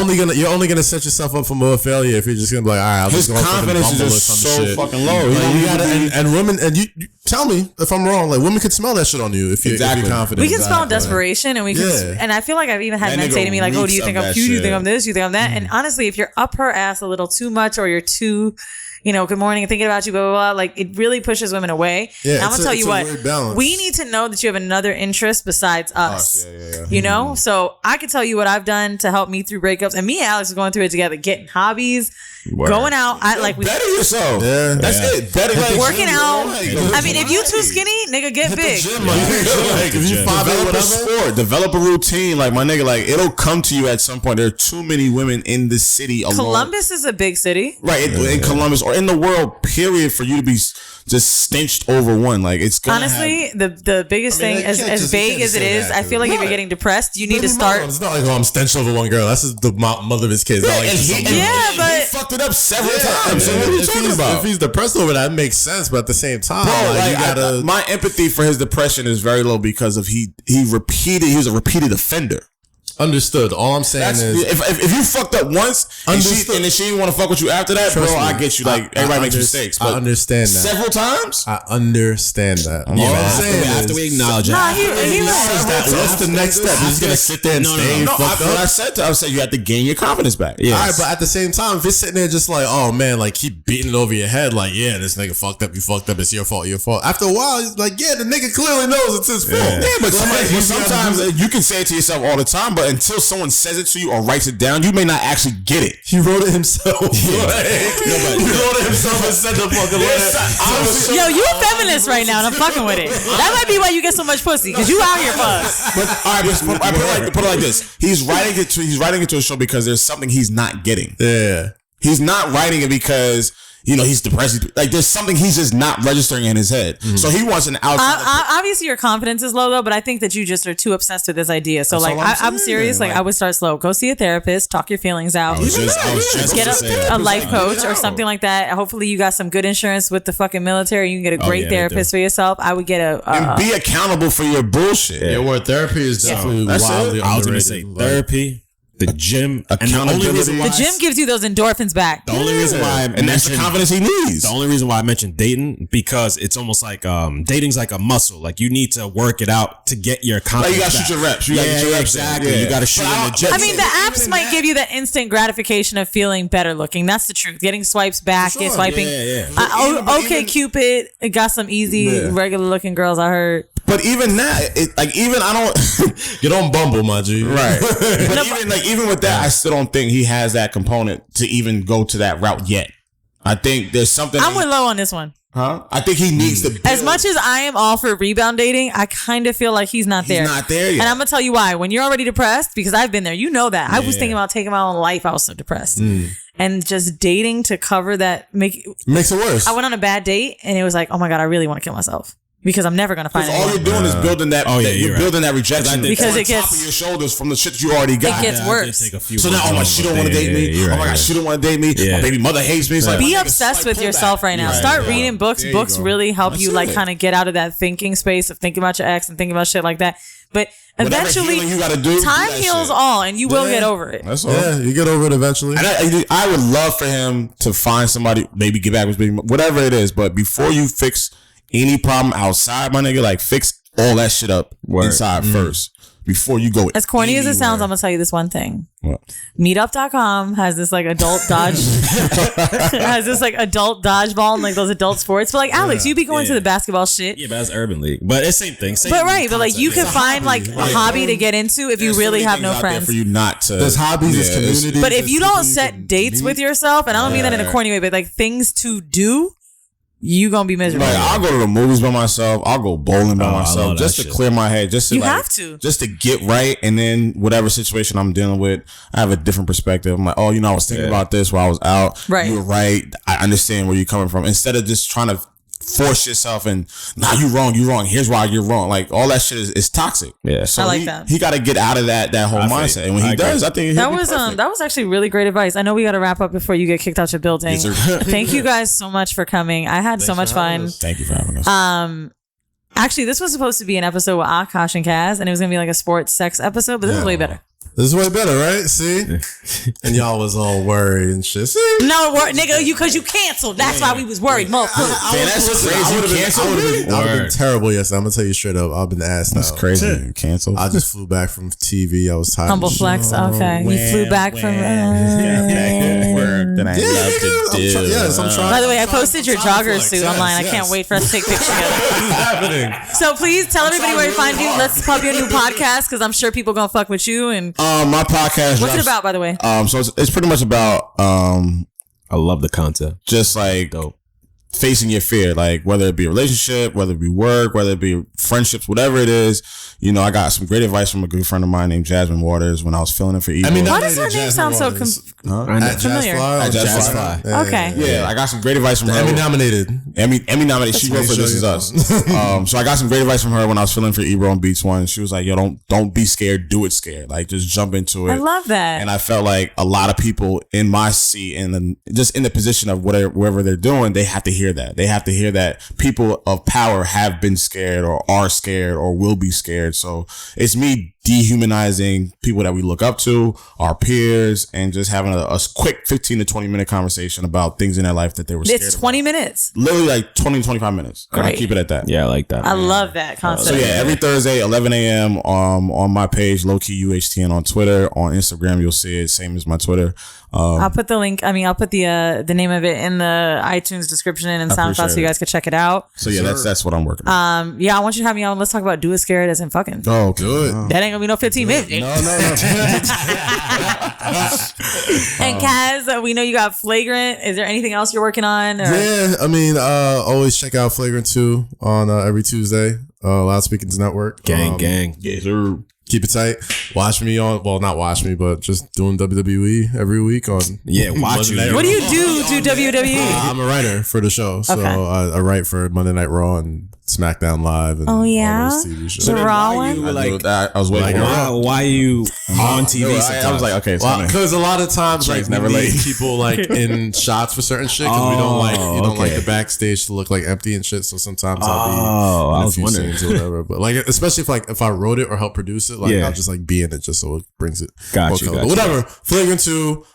back. only gonna set yourself up for more failure if you're just gonna be like, all right, I'll His just go on fucking confidence is Bumble or just some so shit. fucking low. He Like, don't you even gotta, be- and women, and you tell me if I'm wrong. Like, women can smell that shit on you if you're Exactly. confident. We can smell Exactly. desperation, and we can. Yeah. And I feel like I've even had That men nigga say to me, like, "Oh, do you reeks think of I'm that cute? Do you think shit. I'm this? Do you think I'm that?" And honestly, if you're up her ass a little too much, or you're too, good morning, thinking about you, blah blah blah, like it really pushes women away. Yeah, and I'm it's gonna a- tell it's you a what, weird balance. we need to know that you have another interest besides us. So I could tell you what I've done to help me through breakups, and me and Alex are going through it together, getting hobbies, going out. I like we. Better yourself. Yeah. That's it. Better like Working out. Like, I mean, if you too skinny, nigga, get big. Like, if you find out Develop a whatever. sport, develop a routine. Like, my nigga, like, it'll come to you at some point. There are too many women in the city alone. Columbus is a big city. Right, in Columbus or in the world, period, for you to be just stenched over one. Like, it's gonna Honestly, the biggest I mean, thing, you can't as just- you vague can't as it say is, that, I feel like if you're right. getting depressed, you need to Baby start. mom, it's not like, oh, I'm stenched over one girl. That's just the mother of his kids. Not like and just he, some and girl. Yeah, he but- fucked it up several Yeah, times. So what are you if talking he's, about? if he's depressed over that, it makes sense. But at the same time, Bro, like, like, you gotta. my empathy for his depression is very low because of he was a repeated offender. Understood. All I'm saying That's, is, if you fucked up once and Understood. then she didn't want to fuck with you after that, Trust bro, me. I get you. Like, everybody makes mistakes, I but understand that. several times. I understand that. All I'm saying After is, we acknowledge Nah, it. he was. what's the next step? You're just gonna sit there and stay fucked What I up. said I said you have to gain your confidence back. Yeah. All right, but at the same time, if you're sitting there just like, oh man, like keep beating it over your head, like, yeah, this nigga fucked up, you fucked up, it's your fault, your fault. After a while, he's like, yeah, the nigga clearly knows it's his fault. Yeah, but Like, sometimes you can say it to yourself all the time, but until someone says it to you or writes it down, you may not actually get it. he wrote it himself. He wrote it himself and sent the fucking letter. Yo, you a feminist right now, and I'm fucking with it. That might be why you get so much pussy, because you out here for us. But all right, but put it like this: he's writing it to a show because there's something he's not getting. Yeah. He's not writing it because he's depressed. Like, there's something he's just not registering in his head. So he wants an outside. Obviously, your confidence is low, though, but I think that you just are too obsessed with this idea. So, That's like, all I'm I'm saying. serious. Like, I would start slow. Go see a therapist, talk your feelings out. I was just Get gonna say a life coach or something like that. Hopefully, you got some good insurance with the fucking military. You can get a great yeah, they therapist for yourself. I would get and be accountable for your bullshit. Yeah, word therapy is definitely That's wildly it. I was underrated. gonna say Like, therapy, the gym, and the only reason why the gym gives you those endorphins back. the only reason why I And that's the mentioned confidence he needs. the only reason why I mentioned dating because it's almost like dating's like a muscle. Like you need to work it out to get your confidence. Like, you gotta back. shoot your reps. You gotta get your reps in. exactly. Yeah. You gotta shoot in the gym. I mean, the apps might give you that instant gratification of feeling better looking. That's the truth. Getting swipes back, get swiping. Yeah. Okay, Cupid, it got some easy, regular looking girls. I heard. But even that, I don't. get on Bumble, my G. Right. But even with that, I still don't think he has that component to even go to that route yet. I think there's something. I'm with low on this one. Huh? I think he needs to. As much as I am all for rebound dating, I kind of feel like he's not there. He's not there yet. And I'm gonna tell you why. When you're already depressed, because I've been there, you know that. I was thinking about taking my own life. I was so depressed, and just dating to cover that makes it worse. I went on a bad date, and it was like, oh my god, I really want to kill myself. Because I'm never gonna find Because all anyone. you're doing is building that. you're right. building that rejection Because on it gets- top of your shoulders from the shit that you already got. It gets I worse. did take a few So now, oh my, months she on, don't but want to date me. you're Oh my right, god, she don't want to date me. Yeah. My baby mother hates me. It's like, Be nigga, obsessed slight with yourself pullback. right now. Right. Start Yeah. reading books. There you Books go. really help That's you like it. kind of get out of that thinking space of thinking about your ex and thinking about shit like that. But Whatever eventually, healing you gotta do time that heals shit. all, and you will get over it. That's all. Yeah, you get over it eventually. And I would love for him to find somebody, maybe get back with me, whatever it is. But before you fix any problem outside, my nigga, like fix all that shit up inside first. Before you go As corny as it sounds, I'm anywhere. gonna tell you this one thing. What? Meetup.com has this like adult dodge has this like adult dodgeball and like those adult sports. But like Alex, you be going to the basketball shit. Yeah, but that's Urban League. But it's same thing. Same But right, but like concept, you can yeah. find like a hobby to get into if you There's so really many have things no out there friends. for you not to. There's hobbies, there's it's- community. But if you don't set dates with yourself, and I don't mean that in a corny way, but like things to do, you gonna be miserable. Like I'll go to the movies by myself. I'll go bowling by I myself love just that to shit. clear my head. Just to You like, have to. just to get right, and then whatever situation I'm dealing with, I have a different perspective. I'm like, oh, I was thinking about this while I was out. Right. You were right. I understand where you're coming from. Instead of just trying to force yourself and you wrong. Here's why you're wrong. Like all that shit is toxic. Yeah. So I like that. he got to get out of that whole I think- mindset. And when I he agree. does, I think That was actually really great advice. I know we got to wrap up before you get kicked out your building. Yes, sir. Thank you guys so much for coming. I had so much fun. Thank you for having us. Actually, this was supposed to be an episode with Akash and Kaz, and it was gonna be like a sports sex episode, but this is way better. This is way better, right? See? And y'all was all worried and shit. See? No, nigga, because you canceled. That's why we was worried, motherfucker. Man, that's crazy. I would You have canceled been, me? terrible yesterday. I'm going to tell you straight up. I've been asked That's out. crazy. You canceled. I just flew back from TV. I was tired. Humble of shit. flex. Okay, he flew back from. Work that I love to do. Yes, I'm trying. By the way, I posted your jogger suit online. I can't wait for us to take pictures together. What's happening? So please tell everybody where to find you. Let's pub your new podcast because I'm sure people gonna fuck with you. And My podcast. what's it drops- about, by the way? So it's pretty much about I love the concept. just like Dope. facing your fear, like whether it be a relationship, whether it be work, whether it be friendships, whatever it is. I got some great advice from a good friend of mine named Jasmine Waters when I was filling in for Ebro. Why does her name sound so At familiar? Jazz Jazz Fly. Fly. Okay. Yeah, I got some great advice from her. Emmy nominated. Emmy nominated. She wrote for This Is Us. So I got some great advice from her when I was filling for Ebro on Beats One. She was like, "Yo, don't be scared. Do it scared. Like just jump into it." I love that. And I felt like a lot of people in my seat and then just in the position of whatever they're doing, they have to hear that. They have to hear that people of power have been scared or are scared or will be scared. So it's me dehumanizing people that we look up to, our peers, and just having a quick 15 to 20 minute conversation about things in their life that they were scared It's of. 20 minutes. Literally like 20 to 25 minutes. And I Great. keep it at that. Yeah, I like that. I love that concept. So yeah, every Thursday, 11 a.m. On my page, Low-Key UHTN on Twitter. On Instagram, you'll see it. Same as my Twitter. I'll put the link. I'll put the name of it in the iTunes description and SoundCloud so appreciate you it. gun check it out. So yeah, that's what I'm working on. Yeah, I want you to have me on. Let's talk about Do It Scared as in fucking. Oh, Good. That ain't gonna be no 15 minutes. No. And Kaz, we know you got Flagrant. Is there anything else you're working on? Or? Yeah, I mean, always check out Flagrant 2 on every Tuesday. Loudspeakers Network. Gang. Yes, sir. Keep it tight. Watch me on, well, not watch me, but just doing WWE every week on. Yeah, watch you. What do you do to WWE? I'm a writer for the show, so Okay. I write for Monday Night Raw and SmackDown Live and Oh, yeah? all those TV shows. The Raw one? I was waiting. Why are you on TV sometimes? I was like, okay, it's Well, funny. because a lot of times, like, Train's we never need late. people like in shots for certain shit because we don't like you don't like okay. the backstage to look like empty and shit. So sometimes Oh, I'll be I in a was few wondering. scenes or whatever. But like, especially if I wrote it or helped produce it, like Yeah. I'll just like be in it just so it brings it. Got more you, color. got But you. whatever. Flagrant 2,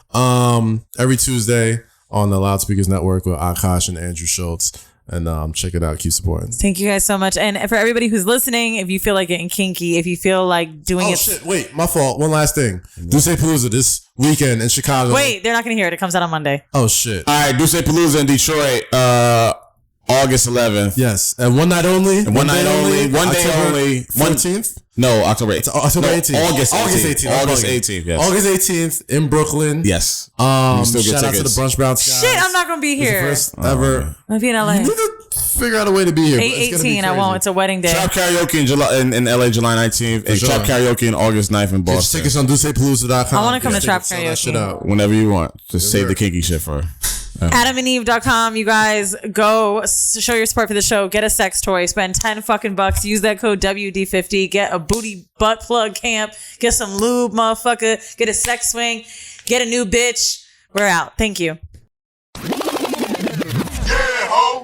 every Tuesday on the Loudspeakers Network with Akash and Andrew Schultz. And check it out. Keep supporting. Thank you guys so much. And for everybody who's listening, if you feel like getting kinky, if you feel like doing Oh it. shit! Wait, my fault. One last thing. DussePalooza this weekend in Chicago. Wait, they're not going to hear it. It comes out on Monday. Oh shit. All right, DussePalooza in Detroit, August 11th. Yes, and one night only. One night only. One day October only. 14th. No, October 8th. October 18th. August 18th. August 18th. Yes. August 18th in Brooklyn. Yes. You can still get Shout out to the tickets. Brunch Bounce guys. Shit, I'm not going to be It's the here. first ever. I'll be in LA. You need to figure out a way to be here. but it's gonna be 8/18. I crazy. won't. It's a wedding day. Trap Karaoke in July in LA, July 19th, and sure. Trap Karaoke in August 9th in Get your Boston. tickets on DussePalooza.com. I wanna come to Trap Sell that shit Karaoke. out. Whenever you want, just save the kinky shit for her. AdamandEve.com. You guys go show your support for the show. Get a sex toy. Spend $10 Use that code WD50. Get a booty butt plug camp. Get some lube, motherfucker. Get a sex swing. Get a new bitch. We're out. Thank you.